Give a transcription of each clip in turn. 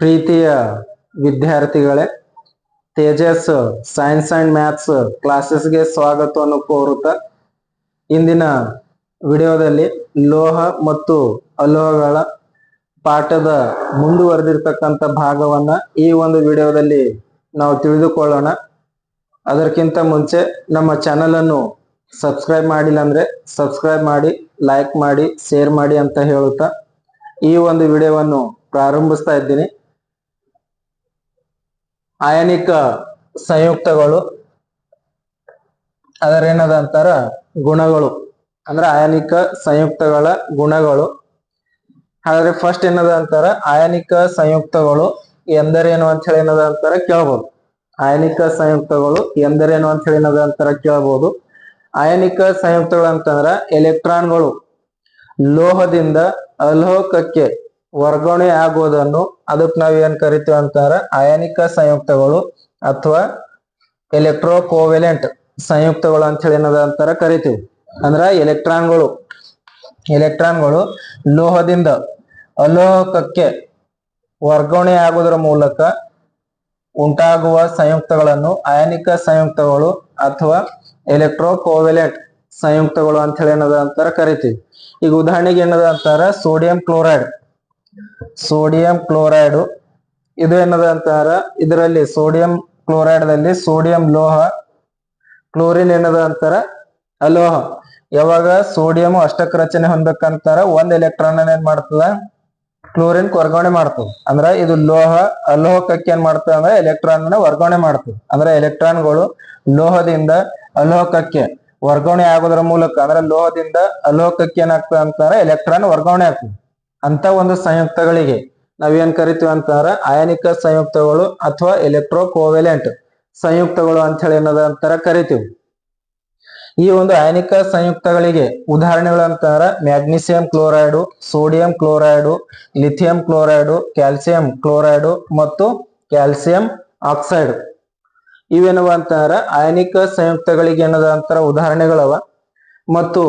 ಪ್ರೀತಿಯ ವಿದ್ಯಾರ್ಥಿಗಳೇ, Tejas science and maths ಕ್ಲಾಸಸ್ಗೆ ಸ್ವಾಗತವನ್ನು ಕೋರುತ್ತಾ ಇಂದಿನ ವಿಡಿಯೋದಲ್ಲಿ ಲೋಹ ಮತ್ತು ಅಲೋಹಗಳ ಪಾಠದ ಮುಂದುವರೆದಿರ್ತಕ್ಕಂಥ ಭಾಗವನ್ನ ಈ ಒಂದು ವಿಡಿಯೋದಲ್ಲಿ ನಾವು ತಿಳಿದುಕೊಳ್ಳೋಣ. ಅದಕ್ಕಿಂತ ಮುಂಚೆ ನಮ್ಮ ಚಾನೆಲ್ ಅನ್ನು ಸಬ್ಸ್ಕ್ರೈಬ್ ಮಾಡಿಲ್ಲ ಅಂದ್ರೆ ಸಬ್ಸ್ಕ್ರೈಬ್ ಮಾಡಿ, ಲೈಕ್ ಮಾಡಿ, ಶೇರ್ ಮಾಡಿ ಅಂತ ಹೇಳುತ್ತಾ ಈ ಒಂದು ವಿಡಿಯೋವನ್ನು ಪ್ರಾರಂಭಿಸ್ತಾ ಇದ್ದೀನಿ. ಆಯನಿಕ ಸಂಯುಕ್ತಗಳು ಅದರೇನದ ಅಂತಾರ ಗುಣಗಳು, ಅಂದ್ರೆ ಆಯನಿಕ ಸಂಯುಕ್ತಗಳ ಗುಣಗಳು. ಹಾಗಾದ್ರೆ ಫಸ್ಟ್ ಏನದ ಅಂತಾರ ಆಯನಿಕ ಸಂಯುಕ್ತಗಳು ಎಂದರೇನು ಅಂತ ಹೇಳಿ ಏನದ ಅಂತಾರ ಕೇಳ್ಬೋದು. ಆಯನಿಕ ಸಂಯುಕ್ತಗಳು ಎಂದರೇನು ಅಂತ ಹೇಳಿ ಏನದ ಅಂತಾರ ಕೇಳ್ಬೋದು. ಆಯನಿಕ ಸಂಯುಕ್ತಗಳು ಅಂತಂದ್ರ ಎಲೆಕ್ಟ್ರಾನ್ಗಳು ಲೋಹದಿಂದ ಅಲೋಹಕಕ್ಕೆ ವರ್ಗಾವಣೆ ಆಗುವುದನ್ನು ಅದಕ್ಕೆ ನಾವ್ ಏನ್ ಕರಿತೀವಿ ಅಂತಾರ ಆಯನಿಕ ಸಂಯುಕ್ತಗಳು ಅಥವಾ ಎಲೆಕ್ಟ್ರೋಕೋವೆಲೆಂಟ್ ಸಂಯುಕ್ತಗಳು ಅಂತ ಹೇಳಿ ಏನದ ಅಂತಾರ ಕರಿತೀವಿ. ಅಂದ್ರ ಎಲೆಕ್ಟ್ರಾನ್ಗಳು ಲೋಹದಿಂದ ಅಲೋಹಕಕ್ಕೆ ವರ್ಗಾವಣೆ ಆಗುವುದರ ಮೂಲಕ ಉಂಟಾಗುವ ಸಂಯುಕ್ತಗಳನ್ನು ಆಯನಿಕ ಸಂಯುಕ್ತಗಳು ಅಥವಾ ಎಲೆಕ್ಟ್ರೋಕೋವೆಲೆಂಟ್ ಸಂಯುಕ್ತಗಳು ಅಂತ ಹೇಳಿ ಏನದ ಅಂತಾರ ಕರಿತೀವಿ. ಈಗ ಉದಾಹರಣೆಗೆ ಏನದ ಅಂತಾರ ಸೋಡಿಯಂ ಕ್ಲೋರೈಡ್ ಇದು ಏನದ ಅಂತಾರ, ಇದರಲ್ಲಿ ಸೋಡಿಯಂ ಕ್ಲೋರೈಡ್ ದಲ್ಲಿ ಸೋಡಿಯಂ ಲೋಹ, ಕ್ಲೋರಿನ್ ಏನದ ಅಂತಾರ ಅಲೋಹ. ಯಾವಾಗ ಸೋಡಿಯಂ ಅಷ್ಟಕ ರಚನೆ ಹೊಂದಕ್ಕಂತಾರ ಒಂದ್ ಎಲೆಕ್ಟ್ರಾನ್ ಏನ್ ಮಾಡ್ತದ ಕ್ಲೋರಿನ್ ವರ್ಗಾವಣೆ ಮಾಡ್ತದ. ಅಂದ್ರ ಇದು ಲೋಹ ಅಲೋಹಕಕ್ಕೆ ಏನ್ ಮಾಡ್ತದ ಅಂದ್ರೆ ಎಲೆಕ್ಟ್ರಾನ್ ವರ್ಗಾವಣೆ ಮಾಡ್ತದೆ. ಅಂದ್ರೆ ಎಲೆಕ್ಟ್ರಾನ್ಗಳು ಲೋಹದಿಂದ ಅಲೋಹಕಕ್ಕೆ ವರ್ಗಾವಣೆ ಆಗೋದ್ರ ಮೂಲಕ, ಅಂದ್ರೆ ಲೋಹದಿಂದ ಅಲೋಹಕಕ್ಕೆ ಏನಾಗ್ತದೆ ಅಂತಾರೆ ಎಲೆಕ್ಟ್ರಾನ್ ವರ್ಗಾವಣೆ ಆಗ್ತದೆ. ಅಂತ ಒಂದು ಸಂಯುಕ್ತಗಳಿಗೆ ನಾವೇನ್ ಕರಿತೀವಿ ಅಂತಾರ ಆಯನಿಕ ಸಂಯುಕ್ತಗಳು ಅಥವಾ ಎಲೆಕ್ಟ್ರೋಕೋವೆಲೆಂಟ್ ಸಂಯುಕ್ತಗಳು ಅಂತ ಹೇಳಿ ಏನದ ಅಂತಾರ ಕರಿತೀವಿ. ಈ ಒಂದು ಆಯನಿಕ ಸಂಯುಕ್ತಗಳಿಗೆ ಉದಾಹರಣೆಗಳಂತಾರ magnesium chloride, sodium chloride, lithium chloride, calcium chloride ಮತ್ತು ಕ್ಯಾಲ್ಸಿಯಂ ಆಕ್ಸೈಡ್. ಇವೇನವ ಅಂತಾರ ಆಯನಿಕ ಸಂಯುಕ್ತಗಳಿಗೆ ಏನದ ಅಂತಾರ ಉದಾಹರಣೆಗಳವ. ಮತ್ತು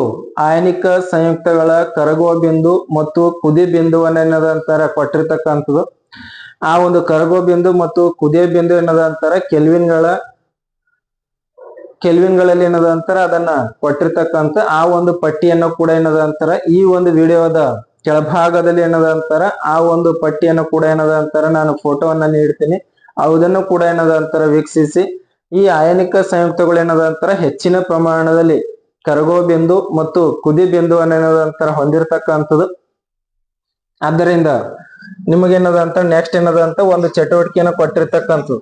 ಆಯನಿಕ ಸಂಯುಕ್ತಗಳ ಕರಗುವ ಬಿಂದು ಮತ್ತು ಕುದಿ ಬಿಂದುವನ್ನ ಏನದ ಅಂತಾರ ಕೊಟ್ಟಿರ್ತಕ್ಕಂಥದ್ದು. ಆ ಒಂದು ಕರಗುವ ಬಿಂದು ಮತ್ತು ಕುದಿಯ ಬಿಂದು ಏನದ ಅಂತಾರ ಕೆಲ್ವಿನ್ಗಳಲ್ಲಿ ಏನದ ಅಂತಾರ ಅದನ್ನ ಕೊಟ್ಟಿರ್ತಕ್ಕಂಥ ಆ ಒಂದು ಪಟ್ಟಿಯನ್ನು ಕೂಡ ಏನದ ಅಂತಾರ ಈ ಒಂದು ವಿಡಿಯೋದ ಕೆಳಭಾಗದಲ್ಲಿ ಏನದ ಅಂತಾರ ಆ ಒಂದು ಪಟ್ಟಿಯನ್ನು ಕೂಡ ಏನದ ಅಂತಾರ ನಾನು ಫೋಟೋವನ್ನ ನೀಡ್ತೀನಿ. ಅದನ್ನು ಕೂಡ ಏನದ ಅಂತಾರ ವೀಕ್ಷಿಸಿ. ಈ ಆಯನಿಕ ಸಂಯುಕ್ತಗಳು ಏನದ ಅಂತಾರ ಹೆಚ್ಚಿನ ಪ್ರಮಾಣದಲ್ಲಿ ಕರಗುವ ಬಿಂದು ಮತ್ತು ಕುದಿ ಬಿಂದುವನ್ನ ಏನದ ಅಂತಾರ ಹೊಂದಿರತಕ್ಕಂಥದ್ದು. ಆದ್ದರಿಂದ ನಿಮಗೇನದ ಅಂತ ನೆಕ್ಸ್ಟ್ ಏನದ ಅಂತ ಒಂದು ಚಟುವಟಿಕೆಯನ್ನು ಕೊಟ್ಟಿರ್ತಕ್ಕಂಥದ್ದು.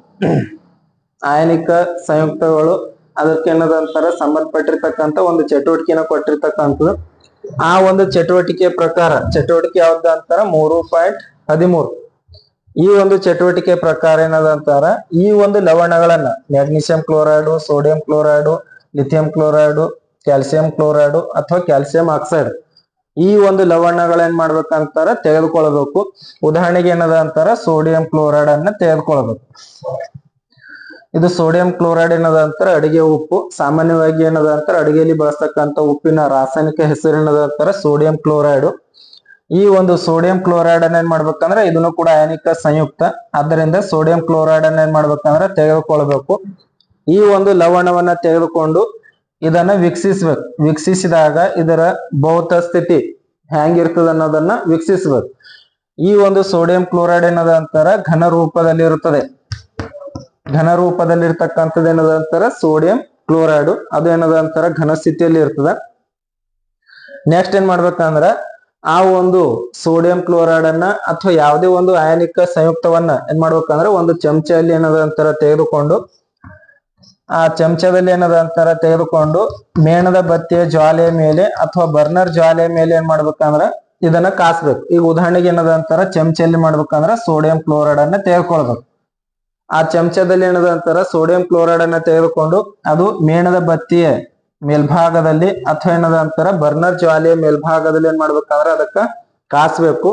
ಆಯನಿಕ ಸಂಯುಕ್ತಗಳು ಅದಕ್ಕೆ ಏನದ ಅಂತಾರ ಸಂಬಂಧಪಟ್ಟಿರ್ತಕ್ಕಂಥ ಒಂದು ಚಟುವಟಿಕೆಯನ್ನು ಕೊಟ್ಟಿರ್ತಕ್ಕಂಥದ್ದು. ಆ ಒಂದು ಚಟುವಟಿಕೆ ಪ್ರಕಾರ, ಚಟುವಟಿಕೆ ಯಾವ್ದು ಅಂತಾರ 3.13. ಈ ಒಂದು ಚಟುವಟಿಕೆ ಪ್ರಕಾರ ಏನದ ಅಂತಾರ ಈ ಒಂದು ಲವಣಗಳನ್ನ magnesium chloride, sodium chloride, lithium chloride, calcium chloride ಅಥವಾ ಕ್ಯಾಲ್ಸಿಯಂ ಆಕ್ಸೈಡ್ ಈ ಒಂದು ಲವಣಗಳೇನ್ ಮಾಡ್ಬೇಕಂತಾರ ತೆಗೆದುಕೊಳ್ಬೇಕು. ಉದಾಹರಣೆಗೆ ಏನದ ಅಂತಾರ ಸೋಡಿಯಂ ಕ್ಲೋರೈಡ್ ಅನ್ನ ತೆಗೆದುಕೊಳ್ಬೇಕು. ಇದು ಸೋಡಿಯಂ ಕ್ಲೋರೈಡ್ ಏನದ ಅಂತಾರ ಅಡಿಗೆ ಉಪ್ಪು. ಸಾಮಾನ್ಯವಾಗಿ ಏನದ ಅಂತಾರ ಅಡಿಗೆಯಲ್ಲಿ ಬಳಸ್ತಕ್ಕಂಥ ಉಪ್ಪಿನ ರಾಸಾಯನಿಕ ಹೆಸರು ಏನದ ಅಂತಾರ ಸೋಡಿಯಂ ಕ್ಲೋರೈಡ್. ಈ ಒಂದು ಸೋಡಿಯಂ ಕ್ಲೋರೈಡ್ ಅನ್ನ ಏನ್ ಮಾಡ್ಬೇಕಂದ್ರೆ ಇದನ್ನು ಕೂಡ ಆಯನಿಕ ಸಂಯುಕ್ತ. ಆದ್ದರಿಂದ ಸೋಡಿಯಂ ಕ್ಲೋರೈಡ್ ಅನ್ನ ಏನ್ ಮಾಡ್ಬೇಕಂದ್ರೆ ತೆಗೆದುಕೊಳ್ಬೇಕು. ಈ ಒಂದು ಲವಣವನ್ನ ತೆಗೆದುಕೊಂಡು ಇದನ್ನ ವೀಕ್ಷಿಸ್ಬೇಕು. ವೀಕ್ಷಿಸಿದಾಗ ಇದರ ಭೌತ ಸ್ಥಿತಿ ಹೆಂಗಿರ್ತದ ಅನ್ನೋದನ್ನ ವೀಕ್ಷಿಸ್ಬೇಕು. ಈ ಒಂದು ಸೋಡಿಯಂ ಕ್ಲೋರೈಡ್ ಏನದ ಅಂತಾರ ಘನ ರೂಪದಲ್ಲಿ ಇರುತ್ತದೆ. ಘನ ರೂಪದಲ್ಲಿ ಇರ್ತಕ್ಕಂಥದ್ದು ಏನದ ಅಂತಾರ ಸೋಡಿಯಂ ಕ್ಲೋರೈಡ್. ಅದು ಏನದ ಅಂತಾರ ಘನ ಸ್ಥಿತಿಯಲ್ಲಿ ಇರ್ತದ. ನೆಕ್ಸ್ಟ್ ಏನ್ ಮಾಡ್ಬೇಕಂದ್ರ ಆ ಒಂದು ಸೋಡಿಯಂ ಕ್ಲೋರೈಡ್ ಅನ್ನ ಅಥವಾ ಯಾವುದೇ ಒಂದು ಆಯನಿಕ ಸಂಯುಕ್ತವನ್ನ ಏನ್ ಮಾಡ್ಬೇಕಂದ್ರೆ ಒಂದು ಚಮಚದಲ್ಲಿ ಏನದ ಅಂತಾರ ತೆಗೆದುಕೊಂಡು ಆ ಚಮಚದಲ್ಲಿ ಏನದ ಅಂತಾರ ತೆಗೆದುಕೊಂಡು ಮೇಣದ ಬತ್ತಿಯ ಜ್ವಾಲೆಯ ಮೇಲೆ ಅಥವಾ ಬರ್ನರ್ ಜ್ವಾಲೆಯ ಮೇಲೆ ಏನ್ ಮಾಡ್ಬೇಕಂದ್ರ ಇದನ್ನ ಕಾಸ್ಬೇಕು. ಈಗ ಉದಾಹರಣೆಗೆ ಏನದ ಅಂತಾರ ಚಮಚಲ್ಲಿ ಮಾಡ್ಬೇಕಂದ್ರ ಸೋಡಿಯಂ ಕ್ಲೋರೈಡ್ ಅನ್ನ ತೆಗೆದುಕೊಳ್ಬೇಕು. ಆ ಚಮಚದಲ್ಲಿ ಏನದ ಅಂತಾರ ಸೋಡಿಯಂ ಕ್ಲೋರೈಡ್ ಅನ್ನ ತೆಗೆದುಕೊಂಡು ಅದು ಮೇಣದ ಬತ್ತಿಯ ಮೇಲ್ಭಾಗದಲ್ಲಿ ಅಥವಾ ಏನದ ಅಂತಾರ ಬರ್ನರ್ ಜ್ವಾಲೆಯ ಮೇಲ್ಭಾಗದಲ್ಲಿ ಏನ್ ಮಾಡ್ಬೇಕಂದ್ರ ಅದಕ್ಕ ಕಾಸ್ಬೇಕು.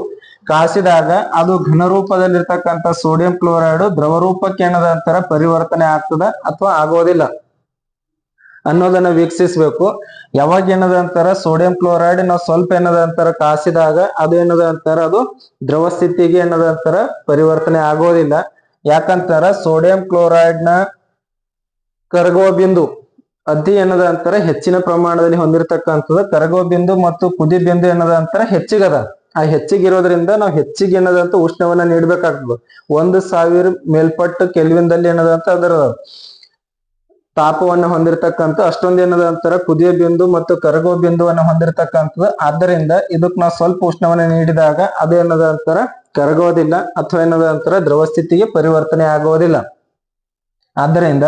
ಕಾಸಿದಾಗ ಅದು ಘನ ರೂಪದಲ್ಲಿರ್ತಕ್ಕಂಥ ಸೋಡಿಯಂ ಕ್ಲೋರೈಡ್ ದ್ರವ ರೂಪಕ್ಕೆ ಏನದ ಅಂತಾರ ಪರಿವರ್ತನೆ ಆಗ್ತದ ಅಥವಾ ಆಗೋದಿಲ್ಲ. ಅನ್ನೋದನ್ನ ವೀಕ್ಷಿಸಬೇಕು. ಯಾವಾಗ ಏನದ ಅಂತಾರ ಸೋಡಿಯಂ ಕ್ಲೋರೈಡ್ ನಾವು ಸ್ವಲ್ಪ ಏನದ ಅಂತಾರ ಕಾಸಿದಾಗ ಅದು ಏನದ ಅಂತಾರ ಅದು ದ್ರವ ಸ್ಥಿತಿಗೆ ಏನದ ಅಂತಾರ ಪರಿವರ್ತನೆ ಆಗೋದಿಲ್ಲ. ಯಾಕಂತಾರ ಸೋಡಿಯಂ ಕ್ಲೋರೈಡ್ ನ ಕರಗುವ ಬಿಂದು ಅತಿ ಏನದ ಅಂತಾರ ಹೆಚ್ಚಿನ ಪ್ರಮಾಣದಲ್ಲಿ ಹೊಂದಿರತಕ್ಕಂಥದ್ದು. ಕರಗುವ ಬಿಂದು ಮತ್ತು ಕುದಿ ಬಿಂದು ಏನದ ಅಂತಾರ ಹೆಚ್ಚಿಗದ. ಆ ಹೆಚ್ಚಿಗಿರೋದ್ರಿಂದ ನಾವು ಹೆಚ್ಚಿಗೆ ಏನದಂತ ಉಷ್ಣವನ್ನ ನೀಡಬೇಕಾಗ್ತದೆ. 1000 ಮೇಲ್ಪಟ್ಟು ಕೆಲ್ವಿನ್ದಲ್ಲಿ ಏನದಂತ ಅದರ ತಾಪವನ್ನು ಹೊಂದಿರತಕ್ಕಂಥ ಅಷ್ಟೊಂದು ಏನದ ಅಂತಾರ ಕುದಿಯ ಬಿಂದು ಮತ್ತು ಕರಗುವ ಬಿಂದುವನ್ನು ಹೊಂದಿರತಕ್ಕಂಥದ್ದು. ಆದ್ದರಿಂದ ಇದಕ್ ನಾವು ಸ್ವಲ್ಪ ಉಷ್ಣವನ್ನ ನೀಡಿದಾಗ ಅದು ಏನದ ಅಂತಾರ ಕರಗೋದಿಲ್ಲ ಅಥವಾ ಏನದ ಅಂತಾರ ದ್ರವ ಸ್ಥಿತಿಗೆ ಪರಿವರ್ತನೆ ಆಗೋದಿಲ್ಲ. ಆದ್ದರಿಂದ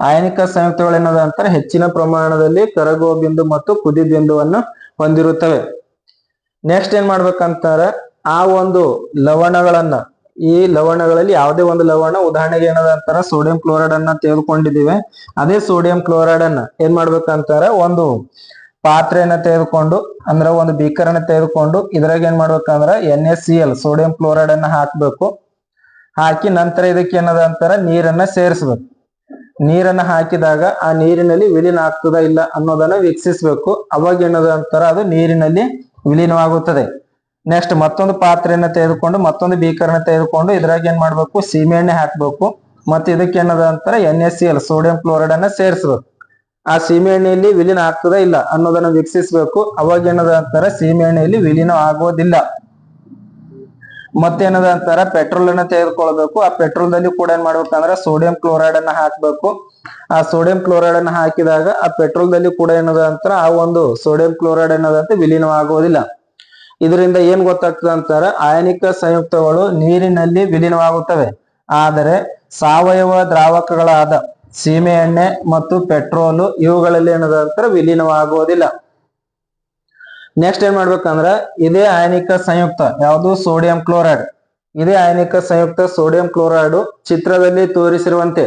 ಆಯನಿಕ ಸಂಯುಕ್ತಗಳು ಏನದ ಅಂತಾರ ಹೆಚ್ಚಿನ ಪ್ರಮಾಣದಲ್ಲಿ ಕರಗುವ ಬಿಂದು ಮತ್ತು ಕುದಿ ಬಿಂದುವನ್ನು ಹೊಂದಿರುತ್ತವೆ. ನೆಕ್ಸ್ಟ್ ಏನ್ ಮಾಡ್ಬೇಕಂತಾರ ಆ ಒಂದು ಲವಣಗಳನ್ನ, ಈ ಲವಣಗಳಲ್ಲಿ ಯಾವುದೇ ಒಂದು ಲವಣ, ಉದಾಹರಣೆಗೆ ಏನದ ಅಂತಾರ ಸೋಡಿಯಂ ಕ್ಲೋರೈಡ್ ಅನ್ನ ತೆಗೆದುಕೊಂಡಿದ್ದೀವಿ. ಅದೇ ಸೋಡಿಯಂ ಕ್ಲೋರೈಡ್ ಅನ್ನ ಏನ್ ಮಾಡ್ಬೇಕಂತಾರ ಒಂದು ಪಾತ್ರೆಯನ್ನ ತೆಗೆದುಕೊಂಡು ಅಂದ್ರೆ ಒಂದು ಬೀಕರನ್ನ ತೆಗೆದುಕೊಂಡು ಇದ್ರಾಗ ಏನ್ ಮಾಡ್ಬೇಕಂದ್ರ NaCl ಸೋಡಿಯಂ ಕ್ಲೋರೈಡ್ ಅನ್ನ ಹಾಕ್ಬೇಕು. ಹಾಕಿ ನಂತರ ಇದಕ್ಕೆ ಏನದ ಅಂತಾರ ನೀರನ್ನ ಸೇರಿಸ್ಬೇಕು. ನೀರನ್ನ ಹಾಕಿದಾಗ ಆ ನೀರಿನಲ್ಲಿ ವಿಲೀನ ಆಗ್ತದ ಇಲ್ಲ ಅನ್ನೋದನ್ನ ವೀಕ್ಷಿಸಬೇಕು. ಅವಾಗ ಏನದ ಅಂತಾರ ಅದು ನೀರಿನಲ್ಲಿ ವಿಲೀನವಾಗುತ್ತದೆ. ನೆಕ್ಸ್ಟ್ ಮತ್ತೊಂದು ಪಾತ್ರೆಯನ್ನ ತೆಗೆದುಕೊಂಡು ಮತ್ತೊಂದು ಬೀಕರನ್ನ ತೆಗೆದುಕೊಂಡು ಇದ್ರಾಗ ಏನ್ ಮಾಡ್ಬೇಕು ಸೀಮೆ ಎಣ್ಣೆ ಹಾಕ್ಬೇಕು. ಮತ್ತೆ ಇದಕ್ಕೆ ಏನದ ಅಂತಾರ NaCl ಸೋಡಿಯಂ ಕ್ಲೋರೈಡ್ ಅನ್ನ ಸೇರಿಸ್ಬೇಕು. ಆ ಸೀಮೆ ಎಣ್ಣೆಯಲ್ಲಿ ವಿಲೀನ ಆಗ್ತದ ಇಲ್ಲ ಅನ್ನೋದನ್ನ ವೀಕ್ಷಿಸಬೇಕು. ಅವಾಗ ಏನದ ಅಂತಾರ ಸೀಮೆ ಎಣ್ಣೆಯಲ್ಲಿ ವಿಲೀನ ಆಗೋದಿಲ್ಲ. ಮತ್ತೇನದ ಅಂತಾರ ಪೆಟ್ರೋಲ್ ಅನ್ನ ತೆಗೆದುಕೊಳ್ಬೇಕು. ಆ ಪೆಟ್ರೋಲ್ದಲ್ಲಿ ಕೂಡ ಏನ್ ಮಾಡ್ಬೇಕಂದ್ರ ಸೋಡಿಯಂ ಕ್ಲೋರೈಡ್ ಅನ್ನ ಹಾಕ್ಬೇಕು. ಆ ಸೋಡಿಯಂ ಕ್ಲೋರೈಡ್ ಅನ್ನ ಹಾಕಿದಾಗ ಆ ಪೆಟ್ರೋಲ್ದಲ್ಲಿ ಕೂಡ ಏನದ ಅಂತಾರ ಆ ಒಂದು ಸೋಡಿಯಂ ಕ್ಲೋರೈಡ್ ಅನ್ನೋದಂತ ವಿಲೀನವಾಗೋದಿಲ್ಲ. ಇದರಿಂದ ಏನ್ ಗೊತ್ತಾಗ್ತದೆ ಅಂತಾರ ಆಯನಿಕ ಸಂಯುಕ್ತಗಳು ನೀರಿನಲ್ಲಿ ವಿಲೀನವಾಗುತ್ತವೆ. ಆದರೆ ಸಾವಯವ ದ್ರಾವಕಗಳಾದ ಸೀಮೆ ಎಣ್ಣೆ ಮತ್ತು ಪೆಟ್ರೋಲು ಇವುಗಳಲ್ಲಿ ಏನದ ಅಂತಾರ ವಿಲೀನವಾಗುವುದಿಲ್ಲ. ನೆಕ್ಸ್ಟ್ ಏನ್ ಮಾಡ್ಬೇಕಂದ್ರ ಇದೇ ಆಯನಿಕ ಸಂಯುಕ್ತ ಯಾವುದು ಸೋಡಿಯಂ ಕ್ಲೋರೈಡ್, ಇದೇ ಆಯನಿಕ ಸಂಯುಕ್ತ ಸೋಡಿಯಂ ಕ್ಲೋರೈಡ್ ಚಿತ್ರದಲ್ಲಿ ತೋರಿಸಿರುವಂತೆ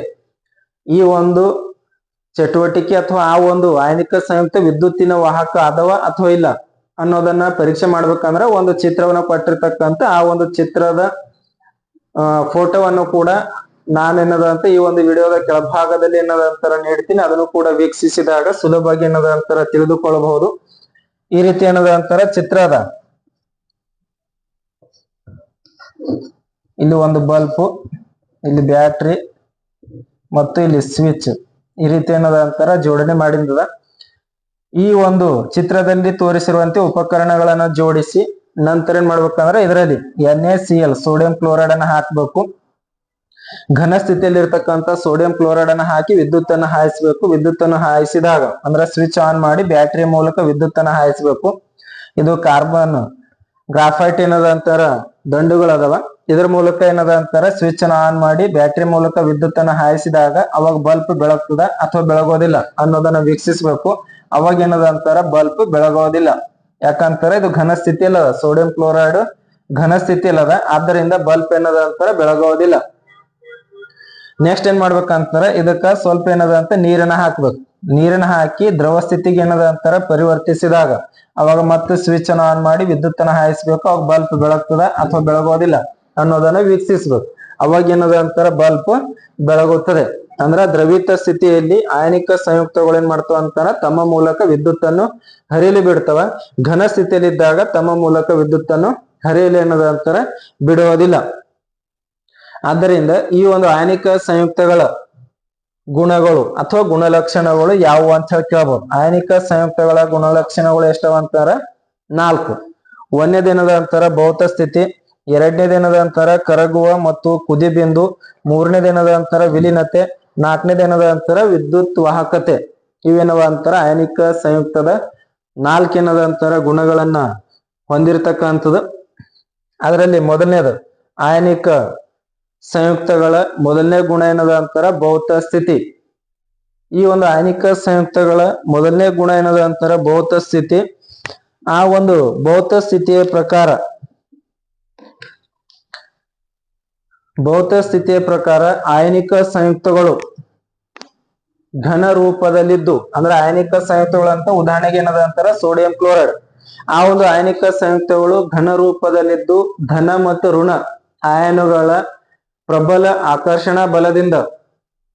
ಈ ಒಂದು ಚಟುವಟಿಕೆ ಅಥವಾ ಆ ಒಂದು ಆಯನಿಕ ಸಂಯುಕ್ತ ವಿದ್ಯುತ್ತಿನ ವಾಹಕ ಆದವ ಅಥವಾ ಇಲ್ಲ ಅನ್ನೋದನ್ನ ಪರೀಕ್ಷೆ ಮಾಡ್ಬೇಕಂದ್ರ ಒಂದು ಚಿತ್ರವನ್ನ ಕೊಟ್ಟಿರ್ತಕ್ಕಂಥ ಆ ಒಂದು ಚಿತ್ರದ ಫೋಟೋವನ್ನು ಕೂಡ ನಾನೇನದಂತ ಈ ಒಂದು ವಿಡಿಯೋದ ಕೆಳಭಾಗದಲ್ಲಿ ಏನದಂತರ ನೀಡ್ತೀನಿ. ಅದನ್ನು ಕೂಡ ವೀಕ್ಷಿಸಿದಾಗ ಸುಲಭವಾಗಿ ಏನದಂತರ ತಿಳಿದುಕೊಳ್ಳಬಹುದು. ಈ ರೀತಿ ಏನದಂತರ ಚಿತ್ರ ಅದ. ಇಲ್ಲಿ ಒಂದು ಬಲ್ಬ್, ಇಲ್ಲಿ ಬ್ಯಾಟ್ರಿ ಮತ್ತು ಇಲ್ಲಿ ಸ್ವಿಚ್ ಈ ರೀತಿ ಏನದಂತರ ಜೋಡಣೆ ಮಾಡಿದ. ಈ ಒಂದು ಚಿತ್ರದಲ್ಲಿ ತೋರಿಸಿರುವಂತೆ ಉಪಕರಣಗಳನ್ನ ಜೋಡಿಸಿ ನಂತರ ಏನ್ ಮಾಡ್ಬೇಕಂದ್ರೆ ಇದರಲ್ಲಿ NaCl ಸೋಡಿಯಂ ಕ್ಲೋರೈಡ್ ಅನ್ನ ಹಾಕ್ಬೇಕು. ಘನ ಸ್ಥಿತಿಯಲ್ಲಿ ಇರ್ತಕ್ಕಂಥ ಸೋಡಿಯಂ ಕ್ಲೋರೈಡ್ ಅನ್ನ ಹಾಕಿ ವಿದ್ಯುತ್ ಅನ್ನ ಹಾಯಿಸಬೇಕು. ವಿದ್ಯುತ್ ಅನ್ನು ಹಾಯಿಸಿದಾಗ ಅಂದ್ರೆ ಸ್ವಿಚ್ ಆನ್ ಮಾಡಿ ಬ್ಯಾಟರಿ ಮೂಲಕ ವಿದ್ಯುತ್ ಅನ್ನ ಹಾಯಿಸಬೇಕು. ಇದು ಕಾರ್ಬನ್ ಗ್ರಾಫೈಟ್ ಏನದ ಅಂತಾರ ದಂಡುಗಳದವ. ಇದ್ರ ಮೂಲಕ ಏನದ ಅಂತಾರ ಸ್ವಿಚ್ ಅನ್ನ ಆನ್ ಮಾಡಿ ಬ್ಯಾಟರಿ ಮೂಲಕ ವಿದ್ಯುತ್ ಅನ್ನ ಹಾಯಿಸಿದಾಗ ಅವಾಗ ಬಲ್ಬ್ ಬೆಳಗ್ತದ ಅಥವಾ ಬೆಳಗೋದಿಲ್ಲ ಅನ್ನೋದನ್ನ ವೀಕ್ಷಿಸಬೇಕು. ಅವಾಗ ಏನದ ಅಂತಾರ ಬಲ್ಬ್ ಬೆಳಗೋದಿಲ್ಲ. ಯಾಕಂತಾರೆ ಇದು ಘನ ಸ್ಥಿತಿಯಲ್ಲಿ ಅದ, ಸೋಡಿಯಂ ಕ್ಲೋರೈಡ್ ಘನ ಸ್ಥಿತಿಯಲ್ಲಿ ಅದ, ಆದ್ದರಿಂದ ಬಲ್ಬ್ ಏನದ ಅಂತಾರ ಬೆಳಗೋದಿಲ್ಲ. ನೆಕ್ಸ್ಟ್ ಏನ್ ಮಾಡ್ಬೇಕಂತಾರ ಇದಕ್ಕ ಸ್ವಲ್ಪ ಏನದ ಅಂತ ನೀರನ್ನ ಹಾಕ್ಬೇಕು. ನೀರನ್ನ ಹಾಕಿ ದ್ರವ ಸ್ಥಿತಿಗೆ ಏನದ ಅಂತಾರ ಪರಿವರ್ತಿಸಿದಾಗ ಅವಾಗ ಮತ್ತೆ ಸ್ವಿಚ್ ಅನ್ನ ಆನ್ ಮಾಡಿ ವಿದ್ಯುತ್ ಅನ್ನ ಹಾಯಿಸ್ಬೇಕು. ಅವಾಗ ಬಲ್ಬ್ ಬೆಳಗ್ತದ ಅಥವಾ ಬೆಳಗೋದಿಲ್ಲ ಅನ್ನೋದನ್ನ ವೀಕ್ಷಿಸ್ಬೇಕು. ಅವಾಗ ಏನದ ಅಂತಾರ ಬಲ್ಬ್ ಬೆಳಗುತ್ತದೆ. ಅಂದ್ರ ದ್ರವಿತ ಸ್ಥಿತಿಯಲ್ಲಿ ಆಯನಿಕ ಸಂಯುಕ್ತಗಳು ಏನ್ ಮಾಡ್ತಾವ ಅಂತಾರ ತಮ್ಮ ಮೂಲಕ ವಿದ್ಯುತ್ ಅನ್ನು ಹರಿಯಲು ಬಿಡ್ತಾವ. ಘನ ಸ್ಥಿತಿಯಲ್ಲಿ ಇದ್ದಾಗ ತಮ್ಮ ಮೂಲಕ ವಿದ್ಯುತ್ ಅನ್ನು ಹರಿಯಲು ಏನದ ಅಂತಾರ ಬಿಡುವುದಿಲ್ಲ. ಆದ್ದರಿಂದ ಈ ಒಂದು ಆಯನಿಕ ಸಂಯುಕ್ತಗಳ ಗುಣಗಳು ಅಥವಾ ಗುಣಲಕ್ಷಣಗಳು ಯಾವುವು ಅಂತ ಹೇಳಿ ಕೇಳಬಹುದು. ಆಯನಿಕ ಸಂಯುಕ್ತಗಳ ಗುಣಲಕ್ಷಣಗಳು ಎಷ್ಟವ ಅಂತಾರ 4. ಒಂದನೇದೇನದ ಅಂತಾರ ಭೌತ ಸ್ಥಿತಿ, ಎರಡನೇದೇನದ ಅಂತಾರ ಕರಗುವ ಮತ್ತು ಕುದಿ ಬಿಂದು, ಮೂರನೇದೇನದ ಅಂತಾರ ವಿಲೀನತೆ, ನಾಲ್ಕನೇದೇನದ ಅಂತಾರ ವಿದ್ಯುತ್ ವಾಹಕತೆ. ಇವೇನವ ಅಂತಾರ ಆಯನಿಕ ಸಂಯುಕ್ತದ 4 ಏನದ ಅಂತಾರ ಗುಣಗಳನ್ನ ಹೊಂದಿರತಕ್ಕಂಥದ್ದು. ಅದರಲ್ಲಿ ಮೊದಲನೇದು ಆಯನಿಕ ಸಂಯುಕ್ತಗಳ ಮೊದಲನೇ ಗುಣ ಏನದ ಅಂತಾರ ಭೌತ ಸ್ಥಿತಿ. ಈ ಒಂದು ಆಯನಿಕ ಸಂಯುಕ್ತಗಳ ಮೊದಲನೇ ಗುಣ ಏನದ ಅಂತಾರ ಭೌತ ಸ್ಥಿತಿ. ಆ ಒಂದು ಭೌತ ಸ್ಥಿತಿಯ ಪ್ರಕಾರ ಆಯನಿಕ ಸಂಯುಕ್ತಗಳು ಘನ ರೂಪದಲ್ಲಿದ್ದು, ಅಂದ್ರೆ ಆಯನಿಕ ಸಂಯುಕ್ತಗಳಂತ ಉದಾಹರಣೆಗೆ ಏನದ ಅಂತಾರ ಸೋಡಿಯಂ ಕ್ಲೋರೈಡ್. ಆ ಒಂದು ಆಯನಿಕ ಸಂಯುಕ್ತಗಳು ಘನ ರೂಪದಲ್ಲಿದ್ದು ಧನ ಮತ್ತು ಋಣ ಆಯನುಗಳ ಪ್ರಬಲ ಆಕರ್ಷಣಾ ಬಲದಿಂದ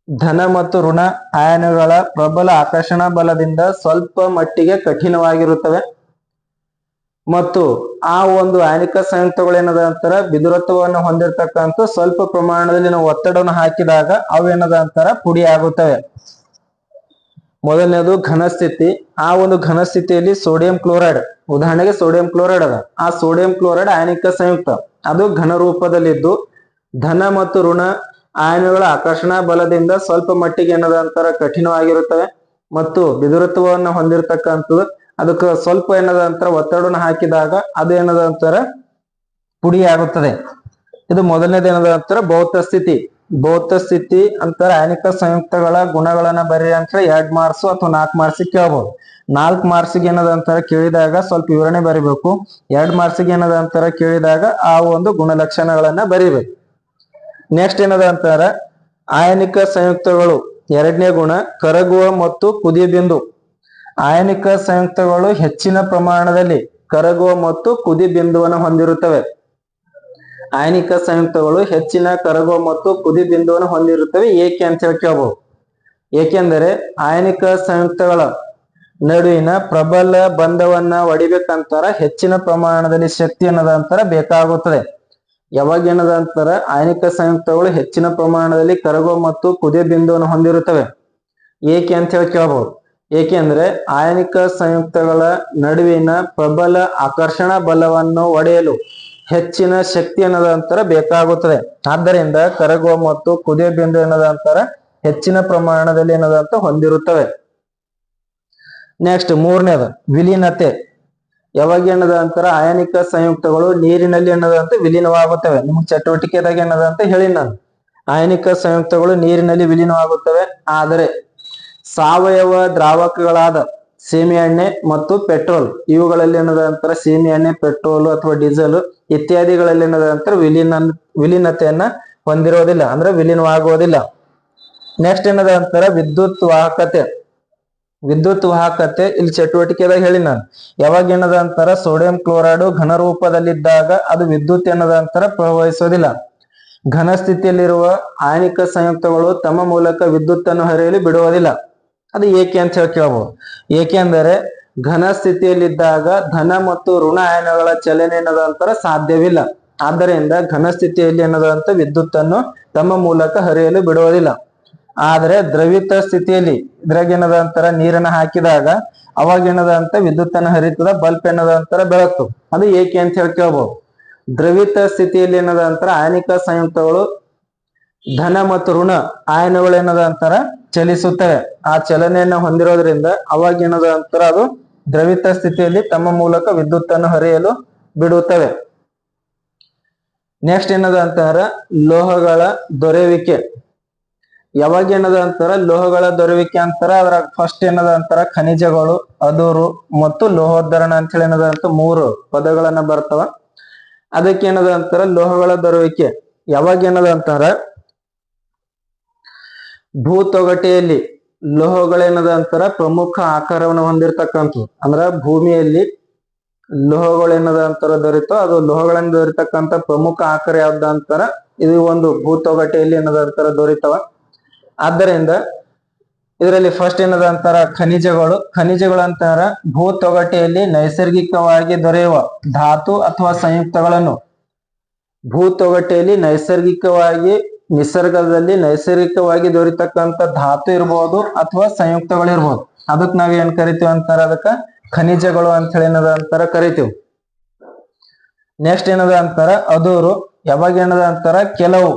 ಧನ ಮತ್ತು ಋಣ ಅಯಾನುಗಳ ಪ್ರಬಲ ಆಕರ್ಷಣಾ ಬಲದಿಂದ ಸ್ವಲ್ಪ ಮಟ್ಟಿಗೆ ಕಠಿಣವಾಗಿರುತ್ತವೆ ಮತ್ತು ಆ ಒಂದು ಆಯನಿಕ ಸಂಯುಕ್ತಗಳೇನದ ಅಂತಾರ ಬಿದುರತ್ವವನ್ನು ಹೊಂದಿರತಕ್ಕಂಥ ಸ್ವಲ್ಪ ಪ್ರಮಾಣದಲ್ಲಿ ನಾವು ಒತ್ತಡವನ್ನು ಹಾಕಿದಾಗ ಅವು ಏನದ ಅಂತಾರ ಪುಡಿ ಆಗುತ್ತವೆ. ಮೊದಲನೇದು ಘನ ಸ್ಥಿತಿ. ಆ ಒಂದು ಘನ ಸ್ಥಿತಿಯಲ್ಲಿ ಸೋಡಿಯಂ ಕ್ಲೋರೈಡ್, ಉದಾಹರಣೆಗೆ ಸೋಡಿಯಂ ಕ್ಲೋರೈಡ್ ಅದ, ಆ ಸೋಡಿಯಂ ಕ್ಲೋರೈಡ್ ಆಯನಿಕ ಸಂಯುಕ್ತ, ಅದು ಘನ ರೂಪದಲ್ಲಿದ್ದು ಧನ ಮತ್ತು ಋಣ ಆಯನಗಳ ಆಕರ್ಷಣಾ ಬಲದಿಂದ ಸ್ವಲ್ಪ ಮಟ್ಟಿಗೆ ಏನದ ಅಂತಾರ ಕಠಿಣವಾಗಿರುತ್ತವೆ ಮತ್ತು ಬಿದುರತ್ವವನ್ನು ಹೊಂದಿರತಕ್ಕಂಥದ್ದು. ಅದಕ್ಕೆ ಸ್ವಲ್ಪ ಏನದ ಅಂತಾರ ಒತ್ತಡವನ್ನು ಹಾಕಿದಾಗ ಅದು ಏನದ ಅಂತಾರ ಪುಡಿ ಆಗುತ್ತದೆ. ಇದು ಮೊದಲನೇದು ಏನದ ಅಂತಾರ ಭೌತ ಸ್ಥಿತಿ. ಭೌತ ಸ್ಥಿತಿ ಅಂತಾರ ಆಯನಿಕ ಸಂಯುಕ್ತಗಳ ಗುಣಗಳನ್ನ ಬರೀ ಅಂತ 2 ಮಾರ್ಕ್ಸ್ ಅಥವಾ 4 ಮಾರ್ಕ್ಸ್ ಕೇಳಬಹುದು. 4 ಮಾರ್ಕ್ಸ್ಗೆ ಏನದ ಅಂತಾರ ಕೇಳಿದಾಗ ಸ್ವಲ್ಪ ವಿವರಣೆ ಬರಿಬೇಕು. 2 ಮಾರ್ಕ್ಸ್ಗೆ ಏನದ ಅಂತಾರ ಕೇಳಿದಾಗ ಆ ಒಂದು ಗುಣಲಕ್ಷಣಗಳನ್ನ ಬರಿಬೇಕು. ನೆಕ್ಸ್ಟ್ ಏನದ ಅಂತಾರ ಆಯನಿಕ ಸಂಯುಕ್ತಗಳು. 2ನೇ ಗುಣ ಕರಗುವ ಮತ್ತು ಕುದಿಯ ಬಿಂದು. ಆಯನಿಕ ಸಂಯುಕ್ತಗಳು ಹೆಚ್ಚಿನ ಪ್ರಮಾಣದಲ್ಲಿ ಕರಗುವ ಮತ್ತು ಕುದಿ ಬಿಂದುವನ್ನು ಹೊಂದಿರುತ್ತವೆ. ಆಯನಿಕ ಸಂಯುಕ್ತಗಳು ಹೆಚ್ಚಿನ ಕರಗುವ ಮತ್ತು ಕುದಿ ಬಿಂದುವನ್ನು ಹೊಂದಿರುತ್ತವೆ. ಏಕೆ ಅಂತ ಹೇಳಿ ಕೇಳಬಹುದು. ಏಕೆಂದರೆ ಆಯನಿಕ ಸಂಯುಕ್ತಗಳ ನಡುವಿನ ಪ್ರಬಲ ಬಂಧವನ್ನ ಒಡಿಬೇಕಂತಾರ ಹೆಚ್ಚಿನ ಪ್ರಮಾಣದಲ್ಲಿ ಶಕ್ತಿ ಅನ್ನದ ಅಂತಾರ ಬೇಕಾಗುತ್ತದೆ. ಯಾವಾಗ ಏನದ ಅಂತಾರ ಆಯನಿಕ ಸಂಯುಕ್ತಗಳು ಹೆಚ್ಚಿನ ಪ್ರಮಾಣದಲ್ಲಿ ಕರಗುವ ಮತ್ತು ಕುದಿಯ ಬಿಂದುವನ್ನು ಹೊಂದಿರುತ್ತವೆ. ಏಕೆ ಅಂತ ಹೇಳಿ ಕೇಳಬಹುದು. ಏಕೆಂದ್ರೆ ಆಯನಿಕ ಸಂಯುಕ್ತಗಳ ನಡುವಿನ ಪ್ರಬಲ ಆಕರ್ಷಣಾ ಬಲವನ್ನು ಒಡೆಯಲು ಹೆಚ್ಚಿನ ಶಕ್ತಿ ಅನ್ನದ ಅಂತರ ಬೇಕಾಗುತ್ತದೆ. ಆದ್ದರಿಂದ ಕರಗುವ ಮತ್ತು ಕುದಿಯ ಬಿಂದು ಏನದ ಅಂತಾರ ಹೆಚ್ಚಿನ ಪ್ರಮಾಣದಲ್ಲಿ ಏನದಂತ ಹೊಂದಿರುತ್ತವೆ. ನೆಕ್ಸ್ಟ್ 3ನೇದು ವಿಲೀನತೆ. ಯಾವಾಗ ಏನದ ಅಂತಾರ ಆಯನಿಕ ಸಂಯುಕ್ತಗಳು ನೀರಿನಲ್ಲಿ ಏನದಂತ ವಿಲೀನವಾಗುತ್ತವೆ. ನಿಮ್ಗೆ ಚಟುವಟಿಕೆದಾಗ ಏನದಂತ ಹೇಳಿ ನಾನು, ಆಯನಿಕ ಸಂಯುಕ್ತಗಳು ನೀರಿನಲ್ಲಿ ವಿಲೀನವಾಗುತ್ತವೆ. ಆದರೆ ಸಾವಯವ ದ್ರಾವಕಗಳಾದ ಸೀಮೆ ಎಣ್ಣೆ ಮತ್ತು ಪೆಟ್ರೋಲ್, ಇವುಗಳಲ್ಲಿ ಏನದ ಅಂತಾರ ಸೀಮೆ ಎಣ್ಣೆ, ಪೆಟ್ರೋಲ್ ಅಥವಾ ಡೀಸೆಲ್ ಇತ್ಯಾದಿಗಳಲ್ಲಿ ಏನದ ಅಂತಾರ ವಿಲೀನತೆಯನ್ನ ಹೊಂದಿರೋದಿಲ್ಲ, ಅಂದ್ರೆ ವಿಲೀನವಾಗುವುದಿಲ್ಲ. ನೆಕ್ಸ್ಟ್ ಏನದ ಅಂತಾರ ವಿದ್ಯುತ್ ವಾಹಕತೆ. ವಿದ್ಯುತ್ ವಾಹಕತೆ ಇಲ್ಲಿ ಚಟುವಟಿಕೆದಾಗ ಹೇಳಿ ನಾನು, ಯಾವಾಗ ಏನದ ಅಂತಾರ ಸೋಡಿಯಂ ಕ್ಲೋರೈಡ್ ಘನ ರೂಪದಲ್ಲಿದ್ದಾಗ ಅದು ವಿದ್ಯುತ್ ಏನದ ಅಂತಾರ ಪ್ರವಹಿಸೋದಿಲ್ಲ. ಘನ ಸ್ಥಿತಿಯಲ್ಲಿರುವ ಆಯನಿಕ ಸಂಯುಕ್ತಗಳು ತಮ್ಮ ಮೂಲಕ ವಿದ್ಯುತ್ತನ್ನು ಹರಿಯಲು ಬಿಡುವುದಿಲ್ಲ. ಅದು ಏಕೆ ಅಂತ ಹೇಳಿ ಕೇಳಬಹುದು. ಏಕೆಂದರೆ ಘನ ಸ್ಥಿತಿಯಲ್ಲಿದ್ದಾಗ ಧನ ಮತ್ತು ಋಣ ಆಯನಗಳ ಚಲನೆ ಏನದ ಅಂತಾರ ಸಾಧ್ಯವಿಲ್ಲ. ಆದ್ದರಿಂದ ಘನ ಸ್ಥಿತಿಯಲ್ಲಿ ಏನದಂತ ವಿದ್ಯುತ್ತನ್ನು ತಮ್ಮ ಮೂಲಕ ಹರಿಯಲು ಬಿಡುವುದಿಲ್ಲ. ಆದ್ರೆ ದ್ರವಿತ ಸ್ಥಿತಿಯಲ್ಲಿ ಇದ್ರಾಗ ಏನದ ಅಂತಾರ ನೀರನ್ನ ಹಾಕಿದಾಗ ಅವಾಗ ಏನದ ಅಂತ ವಿದ್ಯುತ್ತನ್ನು ಹರಿತದ, ಬಲ್ಬ್ ಏನದ ಅಂತಾರ ಬೆಳಕು. ಅದು ಏಕೆ ಅಂತ ಹೇಳಿ ಕೇಳಬಹುದು. ದ್ರವಿತ ಸ್ಥಿತಿಯಲ್ಲಿ ಏನದ ಅಂತಾರ ಆಯನಿಕ ಸಂಯುಕ್ತಗಳು ಧನ ಮತ್ತು ಋಣ ಆಯನಗಳು ಏನದ ಅಂತಾರ ಚಲಿಸುತ್ತವೆ. ಆ ಚಲನೆಯನ್ನ ಹೊಂದಿರೋದ್ರಿಂದ ಅವಾಗ ಏನದ ಅಂತಾರ ಅದು ದ್ರವಿತ ಸ್ಥಿತಿಯಲ್ಲಿ ತಮ್ಮ ಮೂಲಕ ವಿದ್ಯುತ್ತನ್ನು ಹರಿಯಲು ಬಿಡುತ್ತವೆ. ನೆಕ್ಸ್ಟ್ ಏನದ ಅಂತಾರ ಲೋಹಗಳ ದೊರೆಯುವಿಕೆ. ಯಾವಾಗ ಏನದ ಅಂತಾರ ಲೋಹಗಳ ದೊರೆಯುವಿಕೆ ಅಂತಾರ ಅದ್ರಾಗ ಫಸ್ಟ್ ಏನದ ಅಂತಾರ ಖನಿಜಗಳು, ಅದುರು ಮತ್ತು ಲೋಹೋದ್ಧರಣ ಅಂತ ಹೇಳಿ ಏನದ ಅಂತ 3 ಪದಗಳನ್ನ ಬರ್ತಾವ. ಅದಕ್ಕೆ ಏನದ ಅಂತಾರ ಲೋಹಗಳ ದೊರೆಯುವಿಕೆ. ಯಾವಾಗ ಏನದ ಅಂತಾರ ಭೂತೊಗಟೆಯಲ್ಲಿ ಲೋಹಗಳೇನದ ಅಂತಾರ ಪ್ರಮುಖ ಆಕಾರವನ್ನು ಹೊಂದಿರತಕ್ಕಂಥದ್ದು. ಅಂದ್ರ ಭೂಮಿಯಲ್ಲಿ ಲೋಹಗಳೇನದ ಅಂತಾರ ದೊರೆತೋ ಅದು ಲೋಹಗಳಿಂದ ದೊರೆತಕ್ಕಂಥ ಪ್ರಮುಖ ಆಕಾರ ಯಾವ್ದ ಅಂತಾರ ಇದು ಒಂದು ಭೂತೊಗಟೆಯಲ್ಲಿ ಏನದ ಅಂತಾರ ದೊರೆತವ. ಆದ್ದರಿಂದ ಇದರಲ್ಲಿ ಫಸ್ಟ್ ಏನದ ಅಂತಾರ ಖನಿಜಗಳು. ಖನಿಜಗಳು ಅಂತಾರ ಭೂತೊಗಟೆಯಲ್ಲಿ ನೈಸರ್ಗಿಕವಾಗಿ ದೊರೆಯುವ ಧಾತು ಅಥವಾ ಸಂಯುಕ್ತಗಳನ್ನು, ಭೂತೊಗಟೆಯಲ್ಲಿ ನೈಸರ್ಗಿಕವಾಗಿ ನಿಸರ್ಗದಲ್ಲಿ ನೈಸರ್ಗಿಕವಾಗಿ ದೊರೆತಕ್ಕಂಥ ಧಾತು ಇರ್ಬೋದು ಅಥವಾ ಸಂಯುಕ್ತಗಳು ಇರ್ಬೋದು. ಅದಕ್ಕೆ ನಾವ್ ಏನ್ ಕರಿತೀವಿ ಅಂತಾರ ಅದಕ್ಕ ಖನಿಜಗಳು ಅಂತ ಹೇಳಿ ಏನದ ಅಂತಾರ ಕರಿತೀವಿ. ನೆಕ್ಸ್ಟ್ ಏನದ ಅಂತಾರ ಅದುರು. ಯಾವಾಗ ಏನದ ಅಂತಾರ ಕೆಲವು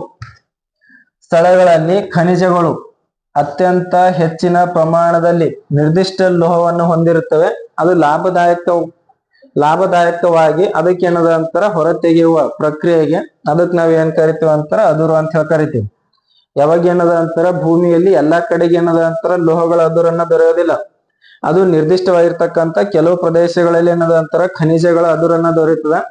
ಸ್ಥಳಗಳಲ್ಲಿ ಖನಿಜಗಳು ಅತ್ಯಂತ ಹೆಚ್ಚಿನ ಪ್ರಮಾಣದಲ್ಲಿ ನಿರ್ದಿಷ್ಟ ಲೋಹವನ್ನು ಹೊಂದಿರುತ್ತವೆ. ಅದು ಲಾಭದಾಯಕವಾಗಿ ಅದಕ್ಕೆ ಏನದ ಅಂತಾರ ಹೊರತೆಗೆಯುವ ಪ್ರಕ್ರಿಯೆಗೆ ಅದಕ್ಕೆ ನಾವ್ ಏನ್ ಕರಿತೀವಿ ಅಂತಾರ ಅದುರು ಅಂತ ಹೇಳಿ ಕರಿತೀವಿ. ಯಾವಾಗ ಏನದ ಅಂತಾರ ಭೂಮಿಯಲ್ಲಿ ಎಲ್ಲಾ ಕಡೆಗೆ ಏನದ ಅಂತಾರ ಲೋಹಗಳ ಅದುರನ್ನ ದೊರೆಯೋದಿಲ್ಲ. ಅದು ನಿರ್ದಿಷ್ಟವಾಗಿರ್ತಕ್ಕಂಥ ಕೆಲವು ಪ್ರದೇಶಗಳಲ್ಲಿ ಏನದ ಅಂತಾರ ಖನಿಜಗಳ ಅದುರನ್ನ ದೊರೆಯುತ್ತದೆ.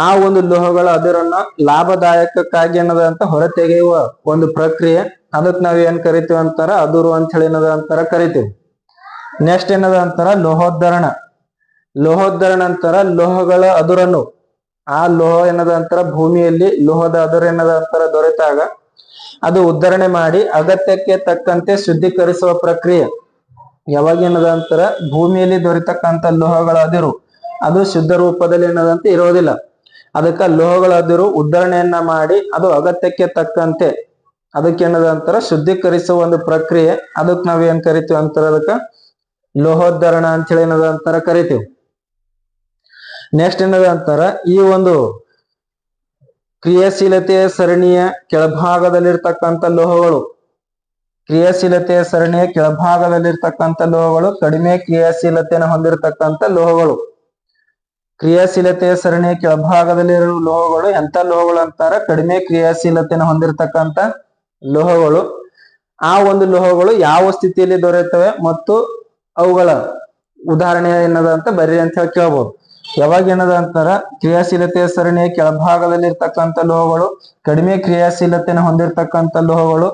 ಆ ಒಂದು ಲೋಹಗಳ ಅದುರನ್ನ ಲಾಭದಾಯಕಕ್ಕಾಗಿ ಏನದ ಅಂತ ಹೊರತೆಗೆಯುವ ಒಂದು ಪ್ರಕ್ರಿಯೆ, ಅದಕ್ಕೆ ನಾವ್ ಏನ್ ಕರಿತೀವಿ ಅಂತಾರ ಅದುರು ಅಂತ ಹೇಳಿ ಏನದ ಅಂತಾರ ಕರಿತೀವಿ. ನೆಕ್ಸ್ಟ್ ಏನದ ಅಂತಾರ ಲೋಹೋದ್ಧರಣ. ಲೋಹೋದ್ಧರಣ ಅಂತಾರ ಲೋಹಗಳ ಅದುರನ್ನು, ಆ ಲೋಹ ಏನದ ಅಂತಾರ ಭೂಮಿಯಲ್ಲಿ ಲೋಹದ ಅದುರ ಏನದ ಅಂತಾರ ದೊರೆತಾಗ ಅದು ಉದ್ಧರಣೆ ಮಾಡಿ ಅಗತ್ಯಕ್ಕೆ ತಕ್ಕಂತೆ ಶುದ್ಧೀಕರಿಸುವ ಪ್ರಕ್ರಿಯೆ. ಯಾವಾಗ ಏನದ ಅಂತಾರ, ಭೂಮಿಯಲ್ಲಿ ದೊರೆತಕ್ಕಂತ ಲೋಹಗಳ ಅದಿರು ಅದು ಶುದ್ಧ ರೂಪದಲ್ಲಿ ಏನದಂತೆ ಇರೋದಿಲ್ಲ. ಅದಕ್ಕ ಲೋಹಗಳ ಅದಿರು ಉದ್ಧರಣೆಯನ್ನ ಮಾಡಿ ಅದು ಅಗತ್ಯಕ್ಕೆ ತಕ್ಕಂತೆ ಅದಕ್ಕೆ ಏನದ ಅಂತಾರ ಶುದ್ಧೀಕರಿಸುವ ಒಂದು ಪ್ರಕ್ರಿಯೆ. ಅದಕ್ಕೆ ನಾವ್ ಏನ್ ಕರಿತೀವಿ ಅಂತಾರ, ಅದಕ್ಕ ಲೋಹೋದ್ಧರಣ ಅಂತ ಹೇಳಿ ಏನದ ಅಂತಾರ ಕರಿತೀವಿ. ನೆಕ್ಸ್ಟ್ ಏನದ ಅಂತಾರ, ಈ ಒಂದು ಕ್ರಿಯಾಶೀಲತೆಯ ಸರಣಿಯ ಕೆಳಭಾಗದಲ್ಲಿರ್ತಕ್ಕಂಥ ಲೋಹಗಳು, ಕ್ರಿಯಾಶೀಲತೆಯ ಸರಣಿಯ ಕೆಳಭಾಗದಲ್ಲಿರ್ತಕ್ಕಂಥ ಲೋಹಗಳು ಕಡಿಮೆ ಕ್ರಿಯಾಶೀಲತೆಯನ್ನು ಹೊಂದಿರತಕ್ಕಂಥ ಲೋಹಗಳು. ಕ್ರಿಯಾಶೀಲತೆಯ ಸರಣಿಯ ಕೆಳಭಾಗದಲ್ಲಿರುವ ಲೋಹಗಳು ಎಂತ ಲೋಹಗಳು ಅಂತಾರ, ಕಡಿಮೆ ಕ್ರಿಯಾಶೀಲತೆಯನ್ನು ಹೊಂದಿರತಕ್ಕಂಥ ಲೋಹಗಳು. ಆ ಒಂದು ಲೋಹಗಳು ಯಾವ ಸ್ಥಿತಿಯಲ್ಲಿ ದೊರೆಯುತ್ತವೆ ಮತ್ತು ಅವುಗಳ ಉದಾಹರಣೆ ಏನದ ಅಂತ ಬರ್ರಿ ಅಂತ ಹೇಳಿ ಕೇಳ್ಬೋದು. ಯಾವಾಗ ಏನದ ಅಂತಾರ, ಕ್ರಿಯಾಶೀಲತೆಯ ಸರಣಿಯ ಕೆಳಭಾಗದಲ್ಲಿರ್ತಕ್ಕಂಥ ಲೋಹಗಳು ಕಡಿಮೆ ಕ್ರಿಯಾಶೀಲತೆಯನ್ನು ಹೊಂದಿರತಕ್ಕಂಥ ಲೋಹಗಳು.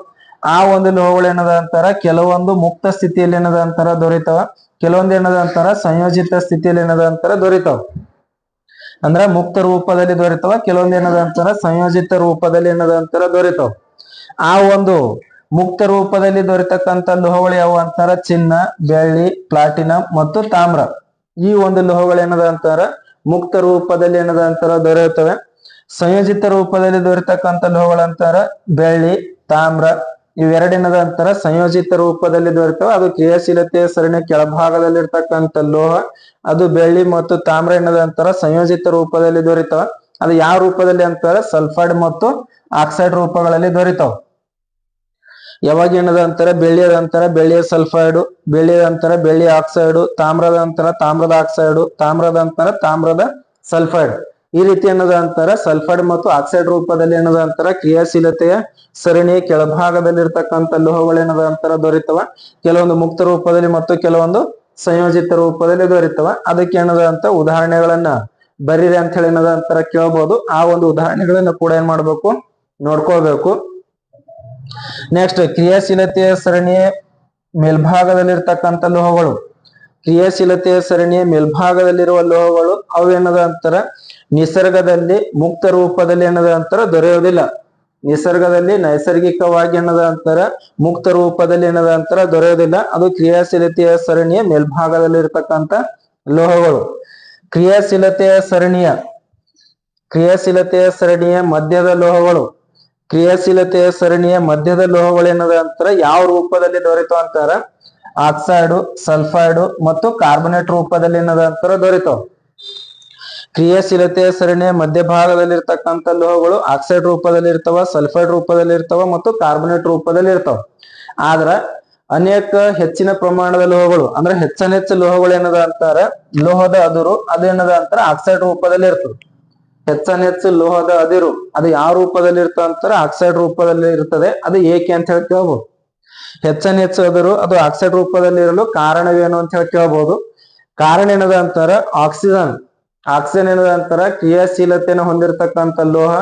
ಆ ಒಂದು ಲೋಹಗಳು ಏನದ ಅಂತಾರ ಕೆಲವೊಂದು ಮುಕ್ತ ಸ್ಥಿತಿಯಲ್ಲಿ ಏನದ ಅಂತಾರ ದೊರೆತಾವ, ಕೆಲವೊಂದು ಏನದ ಅಂತಾರ ಸಂಯೋಜಿತ ಸ್ಥಿತಿಯಲ್ಲಿ ಏನದ ಅಂತಾರ ದೊರೆತಾವ. ಅಂದ್ರ ಮುಕ್ತ ರೂಪದಲ್ಲಿ ದೊರೆತಾವ, ಕೆಲವೊಂದು ಏನದ ಅಂತಾರ ಸಂಯೋಜಿತ ರೂಪದಲ್ಲಿ ಏನದ ಅಂತಾರ ದೊರೆತಾವ. ಆ ಒಂದು ಮುಕ್ತ ರೂಪದಲ್ಲಿ ದೊರೆತಕ್ಕಂಥ ಲೋಹಗಳು ಯಾವ ಅಂತಾರ, ಚಿನ್ನ, ಬೆಳ್ಳಿ, ಪ್ಲಾಟಿನಂ ಮತ್ತು ತಾಮ್ರ. ಈ ಒಂದು ಲೋಹಗಳು ಏನದ ಅಂತಾರ ಮುಕ್ತ ರೂಪದಲ್ಲಿ ಏನದ ಅಂತಾರ ದೊರೆಯುತ್ತವೆ. ಸಂಯೋಜಿತ ರೂಪದಲ್ಲಿ ದೊರೆತಕ್ಕಂಥ ಲೋಹಗಳಂತಾರ ಬೆಳ್ಳಿ, ತಾಮ್ರ, ಇವೆರಡೇನದ ಅಂತಾರ ಸಂಯೋಜಿತ ರೂಪದಲ್ಲಿ ದೊರೆತವೆ. ಅದು ಕ್ರಿಯಾಶೀಲತೆಯ ಸರಣಿಯ ಕೆಳಭಾಗದಲ್ಲಿರ್ತಕ್ಕಂಥ ಲೋಹ ಅದು ಬೆಳ್ಳಿ ಮತ್ತು ತಾಮ್ರ ಏನದ ಅಂತಾರ ಸಂಯೋಜಿತ ರೂಪದಲ್ಲಿ ದೊರೆತಾವ. ಅದು ಯಾವ ರೂಪದಲ್ಲಿ ಅಂತಾರ, ಸಲ್ಫೈಡ್ ಮತ್ತು ಆಕ್ಸೈಡ್ ರೂಪಗಳಲ್ಲಿ ದೊರೆತಾವ. ಯಾವಾಗ ಏನದ ಅಂತಾರ, ಬೆಳ್ಳಿಯದ ಅಂತಾರ ಬೆಳ್ಳಿಯ ಸಲ್ಫೈಡು, ಬೆಳ್ಳಿಯದ ಅಂತಾರ ಬೆಳ್ಳಿ ಆಕ್ಸೈಡು, ತಾಮ್ರದ ಅಂತಾರ ತಾಮ್ರದ ಆಕ್ಸೈಡು, ತಾಮ್ರದ ಅಂತಾರ ತಾಮ್ರದ ಸಲ್ಫೈಡ್. ಈ ರೀತಿ ಏನದ ಅಂತಾರ ಸಲ್ಫೈಡ್ ಮತ್ತು ಆಕ್ಸೈಡ್ ರೂಪದಲ್ಲಿ ಏನದ ಅಂತಾರ ಕ್ರಿಯಾಶೀಲತೆಯ ಸರಣಿಯ ಕೆಳಭಾಗದಲ್ಲಿರ್ತಕ್ಕಂಥ ಲೋಹಗಳು ಏನದ ಅಂತಾರ ದೊರೆತವ. ಕೆಲವೊಂದು ಮುಕ್ತ ರೂಪದಲ್ಲಿ ಮತ್ತು ಕೆಲವೊಂದು ಸಂಯೋಜಿತ ರೂಪದಲ್ಲಿ ದೊರೆತವ. ಅದಕ್ಕೆ ಏನದ ಅಂತ ಉದಾಹರಣೆಗಳನ್ನ ಬರೀರಿ ಅಂತ ಹೇಳಿ ಏನದ ಅಂತಾರ ಕೇಳ್ಬೋದು. ಆ ಒಂದು ಉದಾಹರಣೆಗಳನ್ನ ಕೂಡ ಏನ್ ಮಾಡ್ಬೇಕು, ನೋಡ್ಕೊಳ್ಬೇಕು. ನೆಕ್ಸ್ಟ್ ಕ್ರಿಯಾಶೀಲತೆಯ ಸರಣಿಯ ಮೇಲ್ಭಾಗದಲ್ಲಿರ್ತಕ್ಕಂಥ ಲೋಹಗಳು. ಕ್ರಿಯಾಶೀಲತೆಯ ಸರಣಿಯ ಮೇಲ್ಭಾಗದಲ್ಲಿರುವ ಲೋಹಗಳು ಅವು ಏನದ ಅಂತಾರ ನಿಸರ್ಗದಲ್ಲಿ ಮುಕ್ತ ರೂಪದಲ್ಲಿ ಏನದ ಅಂತಾರ ದೊರೆಯೋದಿಲ್ಲ. ನಿಸರ್ಗದಲ್ಲಿ ನೈಸರ್ಗಿಕವಾಗಿ ಏನದ ಅಂತಾರ ಮುಕ್ತ ರೂಪದಲ್ಲಿ ಏನದ ಅಂತಾರ ದೊರೆಯೋದಿಲ್ಲ. ಅದು ಕ್ರಿಯಾಶೀಲತೆಯ ಸರಣಿಯ ಮೇಲ್ಭಾಗದಲ್ಲಿರ್ತಕ್ಕಂಥ ಲೋಹಗಳು. ಕ್ರಿಯಾಶೀಲತೆಯ ಸರಣಿಯ ಮಧ್ಯದ ಲೋಹಗಳು. ಕ್ರಿಯಾಶೀಲತೆಯ ಸರಣಿಯ ಮಧ್ಯದ ಲೋಹಗಳು ಏನದ ಅಂತಾರ ಯಾವ ರೂಪದಲ್ಲಿ ದೊರೆತಾವ ಅಂತಾರ, ಆಕ್ಸೈಡು, ಸಲ್ಫೈಡು ಮತ್ತು ಕಾರ್ಬನೇಟ್ ರೂಪದಲ್ಲಿ ಏನದ ಅಂತಾರ ದೊರೆತಾವ. ಕ್ರಿಯಾಶೀಲತೆಯ ಸರಣಿಯ ಮಧ್ಯಭಾಗದಲ್ಲಿರ್ತಕ್ಕಂಥ ಲೋಹಗಳು ಆಕ್ಸೈಡ್ ರೂಪದಲ್ಲಿ ಇರ್ತಾವ, ಸಲ್ಫೈಡ್ ರೂಪದಲ್ಲಿ ಇರ್ತಾವ ಮತ್ತು ಕಾರ್ಬನೇಟ್ ರೂಪದಲ್ಲಿ ಇರ್ತಾವ. ಆದ್ರ ಅನೇಕ ಹೆಚ್ಚಿನ ಪ್ರಮಾಣದ ಲೋಹಗಳು ಅಂದ್ರೆ ಹೆಚ್ಚು ಲೋಹಗಳು ಏನದ ಅಂತಾರ ಲೋಹದ ಅದುರು ಅದೇನದ ಅಂತಾರ ಆಕ್ಸೈಡ್ ರೂಪದಲ್ಲಿ ಇರ್ತದೆ. ಹೆಚ್ಚು ಲೋಹದ ಅದಿರು ಅದು ಯಾವ ರೂಪದಲ್ಲಿ ಇರ್ತಾವ ಅಂತಾರ ಆಕ್ಸೈಡ್ ರೂಪದಲ್ಲಿ ಇರ್ತದೆ. ಅದು ಏಕೆ ಅಂತ ಹೇಳಿ ಕೇಳ್ಬೋದು. ಹೆಚ್ಚು ಅದಿರು ಅದು ಆಕ್ಸೈಡ್ ರೂಪದಲ್ಲಿ ಇರಲು ಕಾರಣವೇನು ಅಂತ ಹೇಳಿ ಕೇಳ್ಬೋದು. ಕಾರಣ ಏನದ ಅಂತಾರ ಆಕ್ಸಿಜನ್ ಏನದ ಅಂತಾರ ಕ್ರಿಯಾಶೀಲತೆಯನ್ನು ಹೊಂದಿರತಕ್ಕಂಥ ಲೋಹ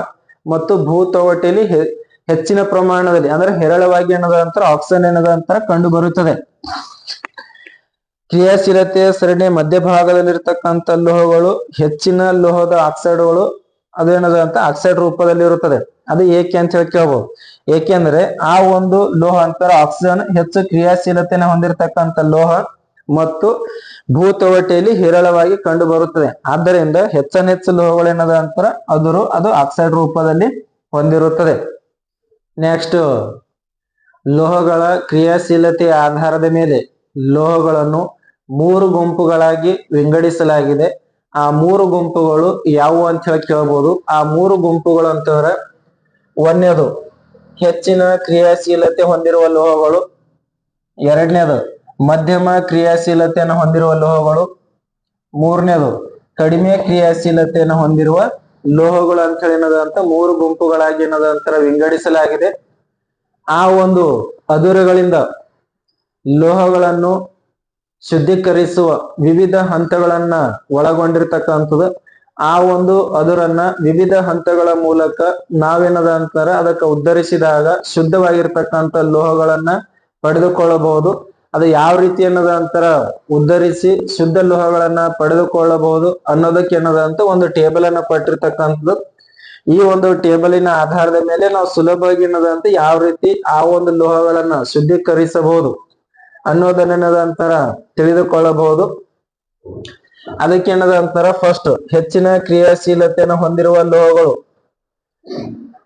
ಮತ್ತು ಭೂತೊಗಟೆಯಲ್ಲಿ ಹೆಚ್ಚಿನ ಪ್ರಮಾಣದಲ್ಲಿ ಅಂದ್ರೆ ಹೇರಳವಾಗಿ ಏನದ ಅಂತಾರ ಆಕ್ಸಿಜನ್ ಏನದ ಅಂತಾರ ಕಂಡು ಬರುತ್ತದೆ. ಕ್ರಿಯಾಶೀಲತೆಯ ಸರಣಿಯ ಮಧ್ಯಭಾಗದಲ್ಲಿರ್ತಕ್ಕಂಥ ಲೋಹಗಳು ಹೆಚ್ಚಿನ ಲೋಹದ ಆಕ್ಸೈಡ್ಗಳು ಅದೇನದ ಅಂತ ಆಕ್ಸೈಡ್ ರೂಪದಲ್ಲಿ ಇರುತ್ತದೆ. ಅದು ಏಕೆ ಅಂತ ಹೇಳಿ ಕೇಳ್ಬೋದು. ಏಕೆಂದ್ರೆ ಆ ಒಂದು ಲೋಹ ಅಂತಾರ ಆಕ್ಸಿಜನ್ ಹೆಚ್ಚು ಕ್ರಿಯಾಶೀಲತೆಯನ್ನು ಹೊಂದಿರತಕ್ಕಂಥ ಲೋಹ ಮತ್ತು ಭೂತೊಗಟೆಯಲ್ಲಿ ಹೇರಳವಾಗಿ ಕಂಡು ಬರುತ್ತದೆ. ಆದ್ದರಿಂದ ಹೆಚ್ಚು ಲೋಹಗಳು ಏನದ ಅಂತಾರ ಅದು ಆಕ್ಸೈಡ್ ರೂಪದಲ್ಲಿ ಹೊಂದಿರುತ್ತದೆ. ನೆಕ್ಸ್ಟ್ ಲೋಹಗಳ ಕ್ರಿಯಾಶೀಲತೆಯ ಆಧಾರದ ಮೇಲೆ ಲೋಹಗಳನ್ನು 3 ಗುಂಪುಗಳಾಗಿ ವಿಂಗಡಿಸಲಾಗಿದೆ. ಆ 3 ಗುಂಪುಗಳು ಯಾವುವು ಅಂತ ಹೇಳಿ ಕೇಳ್ಬೋದು. ಆ 3 ಗುಂಪುಗಳು ಅಂತಂದ್ರೆ ಒಂದನೇದು ಹೆಚ್ಚಿನ ಕ್ರಿಯಾಶೀಲತೆ ಹೊಂದಿರುವ ಲೋಹಗಳು, ಎರಡನೇದು ಮಧ್ಯಮ ಕ್ರಿಯಾಶೀಲತೆಯನ್ನು ಹೊಂದಿರುವ ಲೋಹಗಳು, ಮೂರನೇದು ಕಡಿಮೆ ಕ್ರಿಯಾಶೀಲತೆಯನ್ನು ಹೊಂದಿರುವ ಲೋಹಗಳು ಅಂತ ಹೇಳಿ ಏನದ ಅಂತ 3 ಗುಂಪುಗಳಾಗಿ ಏನದ ಅಂತರ ವಿಂಗಡಿಸಲಾಗಿದೆ. ಆ ಒಂದು ಅದುರುಗಳಿಂದ ಲೋಹಗಳನ್ನು ಶುದ್ಧೀಕರಿಸುವ ವಿವಿಧ ಹಂತಗಳನ್ನ ಒಳಗೊಂಡಿರ್ತಕ್ಕಂಥದ್ದು. ಆ ಒಂದು ಅದುರನ್ನ ವಿವಿಧ ಹಂತಗಳ ಮೂಲಕ ನಾವೇನದ ಅಂತಾರ ಅದಕ್ಕೆ ಉದ್ಧರಿಸಿದಾಗ ಶುದ್ಧವಾಗಿರ್ತಕ್ಕಂಥ ಲೋಹಗಳನ್ನ ಪಡೆದುಕೊಳ್ಳಬಹುದು. ಅದು ಯಾವ ರೀತಿ ಏನದ ಅಂತಾರ ಉದ್ಧರಿಸಿ ಶುದ್ಧ ಲೋಹಗಳನ್ನ ಪಡೆದುಕೊಳ್ಳಬಹುದು ಅನ್ನೋದಕ್ಕೆ ಏನದ ಅಂತ ಒಂದು ಟೇಬಲ್ ಅನ್ನ ಕೊಟ್ಟಿರ್ತಕ್ಕಂಥದ್ದು. ಈ ಒಂದು ಟೇಬಲಿನ ಆಧಾರದ ಮೇಲೆ ನಾವು ಸುಲಭವಾಗಿ ಏನದಂತ ಯಾವ ರೀತಿ ಆ ಒಂದು ಲೋಹಗಳನ್ನ ಶುದ್ಧೀಕರಿಸಬಹುದು ಅನ್ನೋದನ್ನೇನದಂತರ ತಿಳಿದುಕೊಳ್ಳಬಹುದು. ಅದಕ್ಕೆ ಏನದಂತಾರ ಫಸ್ಟ್ ಹೆಚ್ಚಿನ ಕ್ರಿಯಾಶೀಲತೆಯನ್ನು ಹೊಂದಿರುವ ಲೋಹಗಳು.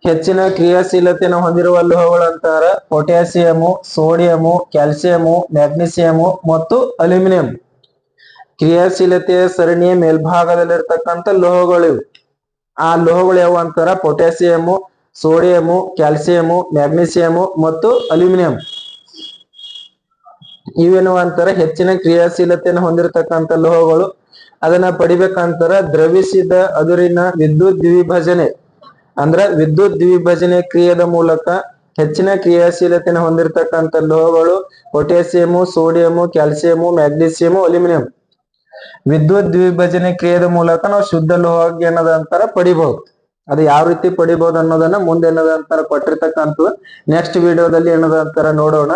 ಹೆಚ್ಚಿನ ಕ್ರಿಯಾಶೀಲತೆಯನ್ನು ಹೊಂದಿರುವ ಲೋಹಗಳು ಅಂತಾರ ಪೊಟ್ಯಾಸಿಯಮು, ಸೋಡಿಯಮು, ಕ್ಯಾಲ್ಸಿಯಮು, ಮ್ಯಾಗ್ನೀಸಿಯಮು ಮತ್ತು ಅಲ್ಯೂಮಿನಿಯಂ. ಕ್ರಿಯಾಶೀಲತೆಯ ಸರಣಿಯ ಮೇಲ್ಭಾಗದಲ್ಲಿರ್ತಕ್ಕಂಥ ಲೋಹಗಳು ಇವು. ಆ ಲೋಹಗಳು ಯಾವ ಅಂತಾರ ಪೊಟ್ಯಾಸಿಯಮು, ಸೋಡಿಯಮು, ಕ್ಯಾಲ್ಸಿಯಮು, ಮ್ಯಾಗ್ನೀಸಿಯಮು ಮತ್ತು ಅಲ್ಯೂಮಿನಿಯಂ. ಇವೇನು ಅಂತಾರ ಹೆಚ್ಚಿನ ಕ್ರಿಯಾಶೀಲತೆಯನ್ನು ಹೊಂದಿರತಕ್ಕಂಥ ಲೋಹಗಳು. ಅದನ್ನ ಪಡಿಬೇಕಂತಾರ ದ್ರವಿಸಿದ ಅದುರಿನ ವಿದ್ಯುತ್ ದ್ವಿಭಜನೆ ಅಂದ್ರ ವಿದ್ಯುತ್ ದ್ವಿಭಜನೆ ಕ್ರಿಯೆಯ ಮೂಲಕ ಹೆಚ್ಚಿನ ಕ್ರಿಯಾಶೀಲತೆಯನ್ನು ಹೊಂದಿರತಕ್ಕಂಥ ಲೋಹಗಳು ಪೊಟ್ಯಾಸಿಯಮು, ಸೋಡಿಯಮು, ಕ್ಯಾಲ್ಸಿಯಮು, ಮ್ಯಾಗ್ನೀಸಿಯಮು, ಅಲ್ಯೂಮಿನಿಯಂ. ವಿದ್ಯುತ್ ದ್ವಿಭಜನೆ ಕ್ರಿಯೆಯ ಮೂಲಕ ನಾವು ಶುದ್ಧ ಲೋಹ ಏನದಂತಾರ ಪಡಿಬಹುದು. ಅದು ಯಾವ ರೀತಿ ಪಡಿಬಹುದು ಅನ್ನೋದನ್ನ ಮುಂದೆ ಏನದಂತಾರ ಕೊಟ್ಟಿರ್ತಕ್ಕಂಥದ್ದು ನೆಕ್ಸ್ಟ್ ವಿಡಿಯೋದಲ್ಲಿ ಏನದಂತಾರ ನೋಡೋಣ.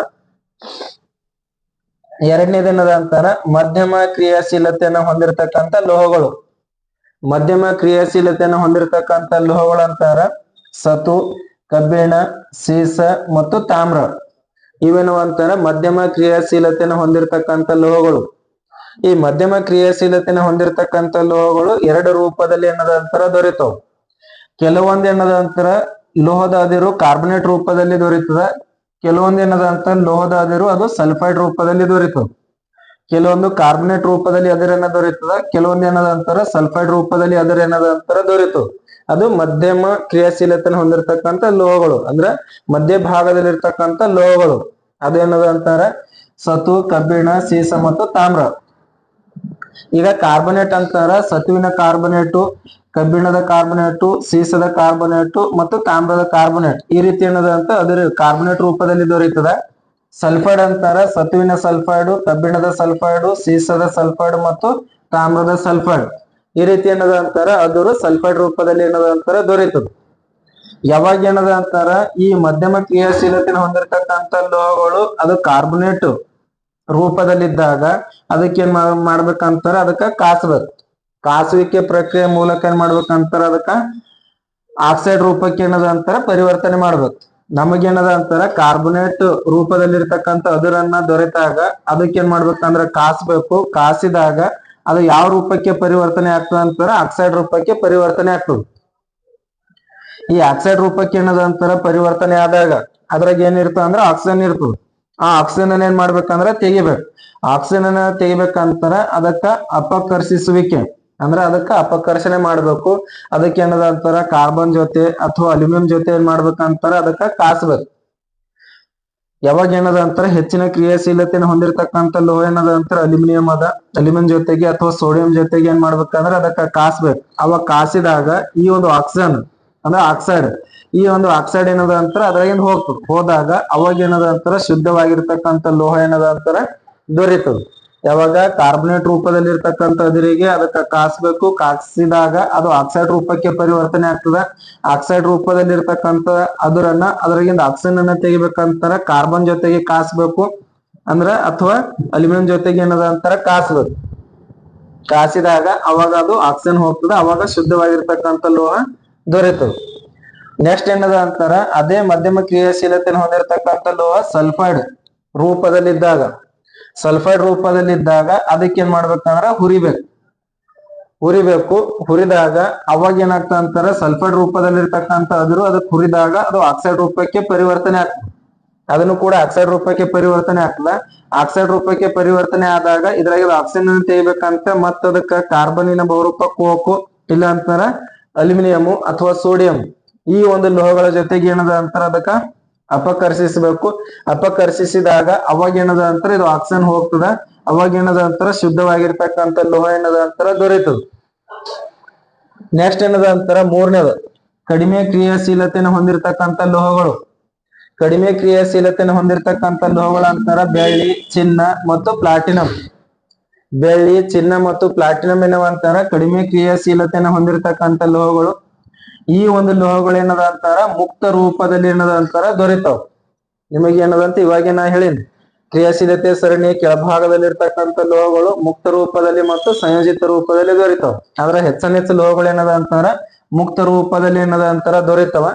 ಎರಡನೇದೇನದಂತಾರ ಮಧ್ಯಮ ಕ್ರಿಯಾಶೀಲತೆಯನ್ನು ಹೊಂದಿರತಕ್ಕಂಥ ಲೋಹಗಳು. ಮಧ್ಯಮ ಕ್ರಿಯಾಶೀಲತೆಯನ್ನು ಹೊಂದಿರತಕ್ಕಂಥ ಲೋಹಗಳು ಅಂತಾರ ಸತು, ಕಬ್ಬಿಣ, ಸೀಸ ಮತ್ತು ತಾಮ್ರ. ಇವೇನು ಅಂತಾರ ಮಧ್ಯಮ ಕ್ರಿಯಾಶೀಲತೆಯನ್ನು ಹೊಂದಿರತಕ್ಕಂಥ ಲೋಹಗಳು. ಈ ಮಧ್ಯಮ ಕ್ರಿಯಾಶೀಲತೆಯನ್ನು ಹೊಂದಿರತಕ್ಕಂಥ ಲೋಹಗಳು ಎರಡು ರೂಪದಲ್ಲಿ ಏನದಂತಾರ ದೊರೆತವು. ಕೆಲವೊಂದು ಏನದಂತಾರ ಲೋಹದ ಅದಿರು ಕಾರ್ಬನೇಟ್ ರೂಪದಲ್ಲಿ ದೊರೆತದ. ಕೆಲವೊಂದು ಏನದಂತ ಲೋಹದ ಅದಿರು ಅದು ಸಲ್ಫೈಡ್ ರೂಪದಲ್ಲಿ ದೊರೆತದ. ಕೆಲವೊಂದು ಕಾರ್ಬನೇಟ್ ರೂಪದಲ್ಲಿ ಅದಿರನ್ನ ದೊರೆತದ. ಕೆಲವೊಂದು ಏನದಂತಾರ ಸಲ್ಫೈಡ್ ರೂಪದಲ್ಲಿ ಅದರ ಏನದಂತಾರ ದೊರೆತದ. ಅದು ಮಧ್ಯಮ ಕ್ರಿಯಾಶೀಲತೆಯನ್ನು ಹೊಂದಿರತಕ್ಕಂಥ ಲೋಹಗಳು ಅಂದ್ರ ಮಧ್ಯ ಭಾಗದಲ್ಲಿರ್ತಕ್ಕಂಥ ಲೋಹಗಳು. ಅದೇನದಂತಾರ ಸತು, ಕಬ್ಬಿಣ, ಸೀಸ ಮತ್ತು ತಾಮ್ರ. ಈಗ ಕಾರ್ಬನೇಟ್ ಅಂತಾರ ಸತುವಿನ ಕಾರ್ಬನೇಟು, ಕಬ್ಬಿಣದ ಕಾರ್ಬನೇಟು, ಸೀಸದ ಕಾರ್ಬನೇಟು ಮತ್ತು ತಾಮ್ರದ ಕಾರ್ಬನೇಟ್. ಈ ರೀತಿ ಏನದಂತ ಅದರ ಕಾರ್ಬನೇಟ್ ರೂಪದಲ್ಲಿ ದೊರೆಯುತ್ತದ. ಸಲ್ಫೈಡ್ ಅಂತಾರ ಸತುವಿನ ಸಲ್ಫೈಡ್, ಕಬ್ಬಿಣದ ಸಲ್ಫೈಡ್, ಸೀಸದ ಸಲ್ಫೈಡ್ ಮತ್ತು ತಾಮ್ರದ ಸಲ್ಫೈಡ್. ಈ ರೀತಿ ಏನದ ಅಂತಾರ ಅದರ ಸಲ್ಫೈಡ್ ರೂಪದಲ್ಲಿ ಏನದ ಅಂತಾರ ದೊರೆಯುತ್ತದೆ. ಯಾವಾಗ ಏನದ ಅಂತಾರ ಈ ಮಧ್ಯಮ ಕ್ರಿಯಾಶೀಲತೆಯನ್ನು ಹೊಂದಿರತಕ್ಕಂಥ ಲೋಹಗಳು ಅದು ಕಾರ್ಬನೇಟ್ ರೂಪದಲ್ಲಿದ್ದಾಗ ಅದಕ್ಕೆ ಏನ್ ಮಾಡ್ಬೇಕಂತಾರ ಅದಕ್ಕ ಕಾಸಬೇಕು. ಕಾಸುವಿಕೆ ಪ್ರಕ್ರಿಯೆ ಮೂಲಕ ಏನ್ ಮಾಡ್ಬೇಕಂತಾರ ಅದಕ್ಕ ಆಕ್ಸೈಡ್ ರೂಪಕ್ಕೆ ಏನದ ಅಂತಾರ ಪರಿವರ್ತನೆ ಮಾಡ್ಬೇಕು. ನಮಗೇನದ ಅಂತಾರ ಕಾರ್ಬೊನೇಟ್ ರೂಪದಲ್ಲಿರ್ತಕ್ಕಂಥ ಅದುರನ್ನ ದೊರೆತಾಗ ಅದಕ್ಕೆ ಏನ್ ಮಾಡ್ಬೇಕಂದ್ರ ಕಾಸ್ಬೇಕು. ಕಾಸಿದಾಗ ಅದು ಯಾವ ರೂಪಕ್ಕೆ ಪರಿವರ್ತನೆ ಆಗ್ತದೆ ಅಂತಾರ ಆಕ್ಸೈಡ್ ರೂಪಕ್ಕೆ ಪರಿವರ್ತನೆ ಆಗ್ತದೆ. ಈ ಆಕ್ಸೈಡ್ ರೂಪಕ್ಕೆ ಏನದ ಅಂತಾರ ಪರಿವರ್ತನೆ ಆದಾಗ ಅದ್ರಾಗ ಏನಿರ್ತದ ಅಂದ್ರ ಆಕ್ಸಿಜನ್ ಇರ್ತದೆ. ಆ ಆಕ್ಸಿಜನ್ ಏನ್ ಮಾಡ್ಬೇಕಂದ್ರ ತೆಗಿಬೇಕು. ಆಕ್ಸಿಜನ್ ತೆಗಿಬೇಕಂತಾರ ಅದಕ್ಕ ಅಪಕರ್ಷಿಸುವಿಕೆ ಅಂದ್ರ ಅದಕ್ಕ ಅಪಕರ್ಷಣೆ ಮಾಡ್ಬೇಕು. ಅದಕ್ಕೆ ಏನದ ಅಂತಾರ ಕಾರ್ಬನ್ ಜೊತೆ ಅಥವಾ ಅಲ್ಯೂಮಿನಿಯಂ ಜೊತೆ ಏನ್ ಮಾಡ್ಬೇಕಂತಾರ ಅದಕ್ಕ ಕಾಸ್ಬೇಕು. ಯಾವಾಗ ಏನದ ಅಂತಾರ ಹೆಚ್ಚಿನ ಕ್ರಿಯಾಶೀಲತೆಯನ್ನು ಹೊಂದಿರತಕ್ಕಂಥ ಲೋಹ ಏನದ ಅಂತಾರ ಅಲ್ಯೂಮಿನಿಯಂ ಅದ. ಅಲ್ಯೂಮಿನಿಯಂ ಜೊತೆಗೆ ಅಥವಾ ಸೋಡಿಯಂ ಜೊತೆಗೆ ಏನ್ ಮಾಡ್ಬೇಕಂದ್ರ ಅದಕ್ಕ ಕಾಸ್ಬೇಕು. ಅವಾಗ ಕಾಸಿದಾಗ ಈ ಒಂದು ಆಕ್ಸಿಜನ್ ಅಂದ್ರೆ ಆಕ್ಸೈಡ್ ಈ ಒಂದು ಆಕ್ಸೈಡ್ ಏನದ ಅಂತಾರ ಅದ್ರಾಗಿಂದ ಹೋಗ್ತದೆ. ಹೋದಾಗ ಅವಾಗ ಏನದ ಅಂತಾರ ಶುದ್ಧವಾಗಿರ್ತಕ್ಕಂಥ ಲೋಹ ಏನದ ಅಂತಾರ ದೊರೀತದೆ. ಯಾವಾಗ ಕಾರ್ಬನೇಟ್ ರೂಪದಲ್ಲಿ ಇರ್ತಕ್ಕಂಥ ಅದಿರಿಗೆ ಅದಕ್ಕ ಕಾಸ್ಬೇಕು. ಕಾಸಿದಾಗ ಅದು ಆಕ್ಸೈಡ್ ರೂಪಕ್ಕೆ ಪರಿವರ್ತನೆ ಆಗ್ತದ. ಆಕ್ಸೈಡ್ ರೂಪದಲ್ಲಿ ಇರ್ತಕ್ಕಂಥ ಅದರನ್ನ ಅದ್ರಾಗಿಂದ ಆಕ್ಸಿಜನ್ ಅನ್ನ ತೆಗಿಬೇಕಂತಾರ ಕಾರ್ಬನ್ ಜೊತೆಗೆ ಕಾಸ್ಬೇಕು ಅಂದ್ರ ಅಥವಾ ಅಲ್ಯೂಮಿನಿಯಂ ಜೊತೆಗೆ ಏನದ ಅಂತಾರ ಕಾಸ್ಬೇಕು. ಕಾಸಿದಾಗ ಅವಾಗ ಅದು ಆಕ್ಸಿಜನ್ ಹೋಗ್ತದ. ಅವಾಗ ಶುದ್ಧವಾಗಿರ್ತಕ್ಕಂಥ ಲೋಹ ದೊರೆತದೆ. ನೆಕ್ಸ್ಟ್ ಏನದ ಅಂತಾರ ಅದೇ ಮಧ್ಯಮ ಕ್ರಿಯಾಶೀಲತೆಯನ್ನು ಹೊಂದಿರತಕ್ಕಂಥ ಲೋಹ ಸಲ್ಫೈಡ್ ರೂಪದಲ್ಲಿದ್ದಾಗ ಅದಕ್ಕೆ ಏನ್ ಮಾಡ್ಬೇಕಂದ್ರ ಹುರಿಬೇಕು. ಹುರಿದಾಗ ಅವಾಗ ಏನಾಗ್ತದ ಅಂತಾರ ಸಲ್ಫೈಡ್ ರೂಪದಲ್ಲಿರ್ತಕ್ಕಂಥ ಅದಿರು ಅದಕ್ಕೆ ಹುರಿದಾಗ ಅದು ಆಕ್ಸೈಡ್ ರೂಪಕ್ಕೆ ಪರಿವರ್ತನೆ ಆಗ್ತದೆ. ಅದನ್ನು ಕೂಡ ಆಕ್ಸೈಡ್ ರೂಪಕ್ಕೆ ಪರಿವರ್ತನೆ ಆಗ್ತದ. ಆಕ್ಸೈಡ್ ರೂಪಕ್ಕೆ ಪರಿವರ್ತನೆ ಆದಾಗ ಇದ್ರಾಗ ಆಕ್ಸಿಜನ್ ತೆಗಿಬೇಕಂತ ಮತ್ತ ಅದಕ್ಕ ಕಾರ್ಬನಿನ ಬಹುರೂಪ ಕೋಕು ಇಲ್ಲ ಅಂತಾರ ಅಲ್ಯೂಮಿನಿಯಂ ಅಥವಾ ಸೋಡಿಯಂ ಈ ಒಂದು ಲೋಹಗಳ ಜೊತೆಗೆ ಏನದ ಅಂತಾರ ಅದಕ್ಕ ಅಪಕರ್ಷಿಸಬೇಕು. ಅಪಕರ್ಷಿಸಿದಾಗ ಅವಾಗ ಏನದ ಅಂತಾರ ಇದು ಆಕ್ಸಿಜನ್ ಹೋಗ್ತದ. ಅವಾಗ ಏನದ ಅಂತಾರ ಶುದ್ಧವಾಗಿರ್ತಕ್ಕಂಥ ಲೋಹ ಏನದ ಅಂತಾರ ದೊರೆಯುತ್ತದೆ. ನೆಕ್ಸ್ಟ್ ಏನದ ಅಂತಾರ ಮೂರನೇದು ಕಡಿಮೆ ಕ್ರಿಯಾಶೀಲತೆಯನ್ನು ಹೊಂದಿರತಕ್ಕಂಥ ಲೋಹಗಳು. ಕಡಿಮೆ ಕ್ರಿಯಾಶೀಲತೆಯನ್ನು ಹೊಂದಿರತಕ್ಕಂಥ ಲೋಹಗಳು ಅಂತಾರ ಬೆಳ್ಳಿ, ಚಿನ್ನ ಮತ್ತು ಪ್ಲಾಟಿನಂ. ಬೆಳ್ಳಿ, ಚಿನ್ನ ಮತ್ತು ಪ್ಲಾಟಿನಂ ಏನವಂತಾರ ಕಡಿಮೆ ಕ್ರಿಯಾಶೀಲತೆಯನ್ನು ಹೊಂದಿರತಕ್ಕಂಥ ಲೋಹಗಳು. ಈ ಒಂದು ಲೋಹಗಳು ಏನದ ಅಂತಾರ ಮುಕ್ತ ರೂಪದಲ್ಲಿ ಏನದ ಅಂತಾರ ದೊರೆತಾವ. ನಿಮಗೆ ಏನದಂತ ಇವಾಗ ನಾ ಹೇಳಿನಿ ಕ್ರಿಯಾಶೀಲತೆ ಸರಣಿಯ ಕೆಳಭಾಗದಲ್ಲಿರ್ತಕ್ಕಂಥ ಲೋಹಗಳು ಮುಕ್ತ ರೂಪದಲ್ಲಿ ಮತ್ತು ಸಂಯೋಜಿತ ರೂಪದಲ್ಲಿ ದೊರೆತಾವ. ಆದ್ರ ಹೆಚ್ಚು ಲೋಹಗಳು ಏನದ ಅಂತಾರ ಮುಕ್ತ ರೂಪದಲ್ಲಿ ಏನದ ಅಂತಾರ ದೊರೆತವ.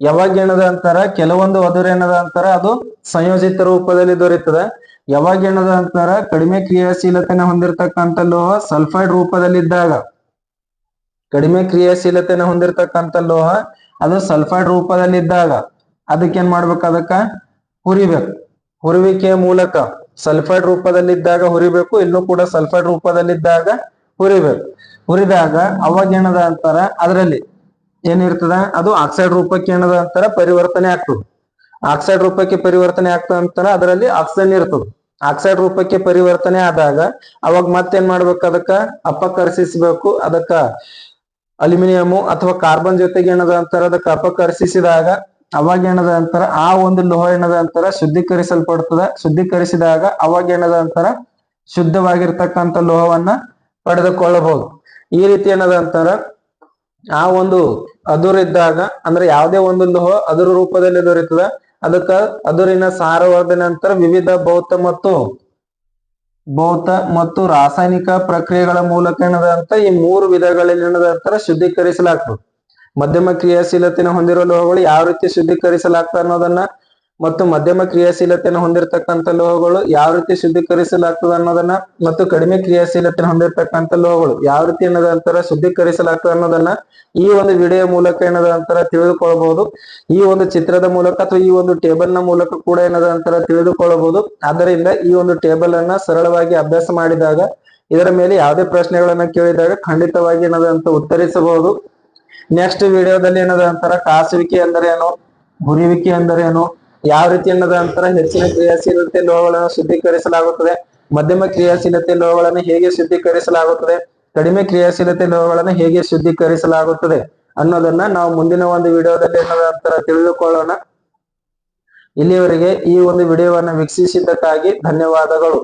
ಯಾವಾಗ ಏನದ ಅಂತಾರ ಕೆಲವೊಂದು ಅದುರು ಏನದ ಅಂತಾರ ಅದು ಸಂಯೋಜಿತ ರೂಪದಲ್ಲಿ ದೊರೆತದ. ಯಾವಾಗ ಏನದ ಅಂತಾರ ಕಡಿಮೆ ಕ್ರಿಯಾಶೀಲತೆನ ಹೊಂದಿರತಕ್ಕಂತ ಲೋಹ ಸಲ್ಫೈಡ್ ರೂಪದಲ್ಲಿದ್ದಾಗ, ಕಡಿಮೆ ಕ್ರಿಯಾಶೀಲತೆನ ಹೊಂದಿರತಕ್ಕಂತ ಲೋಹ ಅದು ಸಲ್ಫೈಡ್ ರೂಪದಲ್ಲಿದ್ದಾಗ ಅದಕ್ಕೆ ಏನ್ ಮಾಡ್ಬೇಕು, ಅದಕ್ಕ ಹುರಿಬೇಕು. ಹುರುವಿಕೆಯ ಮೂಲಕ ಸಲ್ಫೈಡ್ ರೂಪದಲ್ಲಿದ್ದಾಗ ಹುರಿಬೇಕು, ಇಲ್ಲೂ ಕೂಡ ಸಲ್ಫೈಡ್ ರೂಪದಲ್ಲಿದ್ದಾಗ ಹುರಿಬೇಕು. ಹುರಿದಾಗ ಅವಾಗ ಏನದ ಅಂತಾರ ಅದರಲ್ಲಿ ಏನಿರ್ತದ ಅದು ಆಕ್ಸೈಡ್ ರೂಪಕ್ಕೆ ಏನದ ಅಂತಾರ ಪರಿವರ್ತನೆ ಆಗ್ತದೆ. ಆಕ್ಸೈಡ್ ರೂಪಕ್ಕೆ ಪರಿವರ್ತನೆ ಆಗ್ತದ ಅಂತಾರ ಅದರಲ್ಲಿ ಆಕ್ಸಿಜನ್ ಇರ್ತದೆ. ಆಕ್ಸೈಡ್ ರೂಪಕ್ಕೆ ಪರಿವರ್ತನೆ ಆದಾಗ ಅವಾಗ ಮತ್ತೇನ್ ಮಾಡ್ಬೇಕು, ಅದಕ್ಕ ಅಪಕರ್ಷಿಸಬೇಕು. ಅದಕ್ಕ ಅಲ್ಯೂಮಿನಿಯಂ ಅಥವಾ ಕಾರ್ಬನ್ ಜೊತೆಗೆ ಏನದ ಅಂತಾರ ಅದಕ್ಕೆ ಅಪಕರ್ಷಿಸಿದಾಗ ಅವಾಗ ಏನದ ಅಂತಾರ ಆ ಒಂದು ಲೋಹ ಏನದ ಅಂತಾರ ಶುದ್ಧೀಕರಿಸಲ್ಪಡ್ತದ. ಶುದ್ಧೀಕರಿಸಿದಾಗ ಅವಾಗ ಏನದ ಅಂತಾರ ಶುದ್ಧವಾಗಿರ್ತಕ್ಕಂಥ ಲೋಹವನ್ನ ಪಡೆದುಕೊಳ್ಳಬಹುದು. ಈ ರೀತಿ ಏನದ ಅಂತಾರ ಆ ಒಂದು ಅದುರಿದ್ದಾಗ ಅಂದ್ರೆ ಯಾವುದೇ ಒಂದು ಲೋಹ ಅದುರು ರೂಪದಲ್ಲಿ ದೊರೆತದ ಅದಕ್ಕ ಅದುರಿನ ಸಾರವರ್ಧನೆ ಅಂತಾರ. ವಿವಿಧ ಭೌತ ಮತ್ತು ರಾಸಾಯನಿಕ ಪ್ರಕ್ರಿಯೆಗಳ ಮೂಲಕ ಏನದ ಅಂತ ಈ 3 ವಿಧಗಳಲ್ಲಿ ಏನದ ಅಂತಾರ ಶುದ್ಧೀಕರಿಸಲಾಗ್ತದೆ. ಮಧ್ಯಮ ಕ್ರಿಯಾಶೀಲತೆಯನ್ನು ಹೊಂದಿರುವ ಲೋಹಗಳು ಯಾವ ರೀತಿ ಶುದ್ಧೀಕರಿಸಲಾಗ್ತದೆ ಅನ್ನೋದನ್ನ ಮತ್ತು ಮಧ್ಯಮ ಕ್ರಿಯಾಶೀಲತೆಯನ್ನು ಹೊಂದಿರತಕ್ಕಂಥ ಲೋಹಗಳು ಯಾವ ರೀತಿ ಶುದ್ಧೀಕರಿಸಲಾಗ್ತದೆ ಅನ್ನೋದನ್ನ ಮತ್ತು ಕಡಿಮೆ ಕ್ರಿಯಾಶೀಲತೆಯನ್ನು ಹೊಂದಿರತಕ್ಕಂಥ ಲೋಹಗಳು ಯಾವ ರೀತಿ ಏನದ ಅಂತಾರ ಶುದ್ಧೀಕರಿಸಲಾಗ್ತದೆ ಅನ್ನೋದನ್ನ ಈ ಒಂದು ವಿಡಿಯೋ ಮೂಲಕ ಏನದ ಅಂತಾರ ತಿಳಿದುಕೊಳ್ಳಬಹುದು. ಈ ಒಂದು ಚಿತ್ರದ ಮೂಲಕ ಅಥವಾ ಈ ಒಂದು ಟೇಬಲ್ ನ ಮೂಲಕ ಕೂಡ ಏನದ ಅಂತಾರ ತಿಳಿದುಕೊಳ್ಳಬಹುದು. ಆದ್ದರಿಂದ ಈ ಒಂದು ಟೇಬಲ್ ಅನ್ನ ಸರಳವಾಗಿ ಅಭ್ಯಾಸ ಮಾಡಿದಾಗ ಇದರ ಮೇಲೆ ಯಾವುದೇ ಪ್ರಶ್ನೆಗಳನ್ನ ಕೇಳಿದಾಗ ಖಂಡಿತವಾಗಿ ಏನದ ಅಂತ ಉತ್ತರಿಸಬಹುದು. ನೆಕ್ಸ್ಟ್ ವಿಡಿಯೋದಲ್ಲಿ ಏನದ ಅಂತಾರ ಕಾಸುವಿಕೆ ಎಂದರೇನು, ಹುರಿಯುವಿಕೆ ಎಂದರೇನು, ಯಾವ ರೀತಿ ಏನದ ಅಂತಾರ ಹೆಚ್ಚಿನ ಕ್ರಿಯಾಶೀಲತೆ ಲೋಹಗಳನ್ನು ಶುದ್ಧೀಕರಿಸಲಾಗುತ್ತದೆ, ಮಧ್ಯಮ ಕ್ರಿಯಾಶೀಲತೆ ಲೋಹಗಳನ್ನು ಹೇಗೆ ಶುದ್ಧೀಕರಿಸಲಾಗುತ್ತದೆ, ಕಡಿಮೆ ಕ್ರಿಯಾಶೀಲತೆ ಲೋಹಗಳನ್ನು ಹೇಗೆ ಶುದ್ಧೀಕರಿಸಲಾಗುತ್ತದೆ ಅನ್ನೋದನ್ನ ನಾವು ಮುಂದಿನ ಒಂದು ವಿಡಿಯೋದಲ್ಲಿ ಏನದ ಅಂತಾರ ತಿಳಿದುಕೊಳ್ಳೋಣ. ಇಲ್ಲಿಯವರೆಗೆ ಈ ಒಂದು ವಿಡಿಯೋವನ್ನ ವೀಕ್ಷಿಸಿದ್ದಕ್ಕಾಗಿ ಧನ್ಯವಾದಗಳು.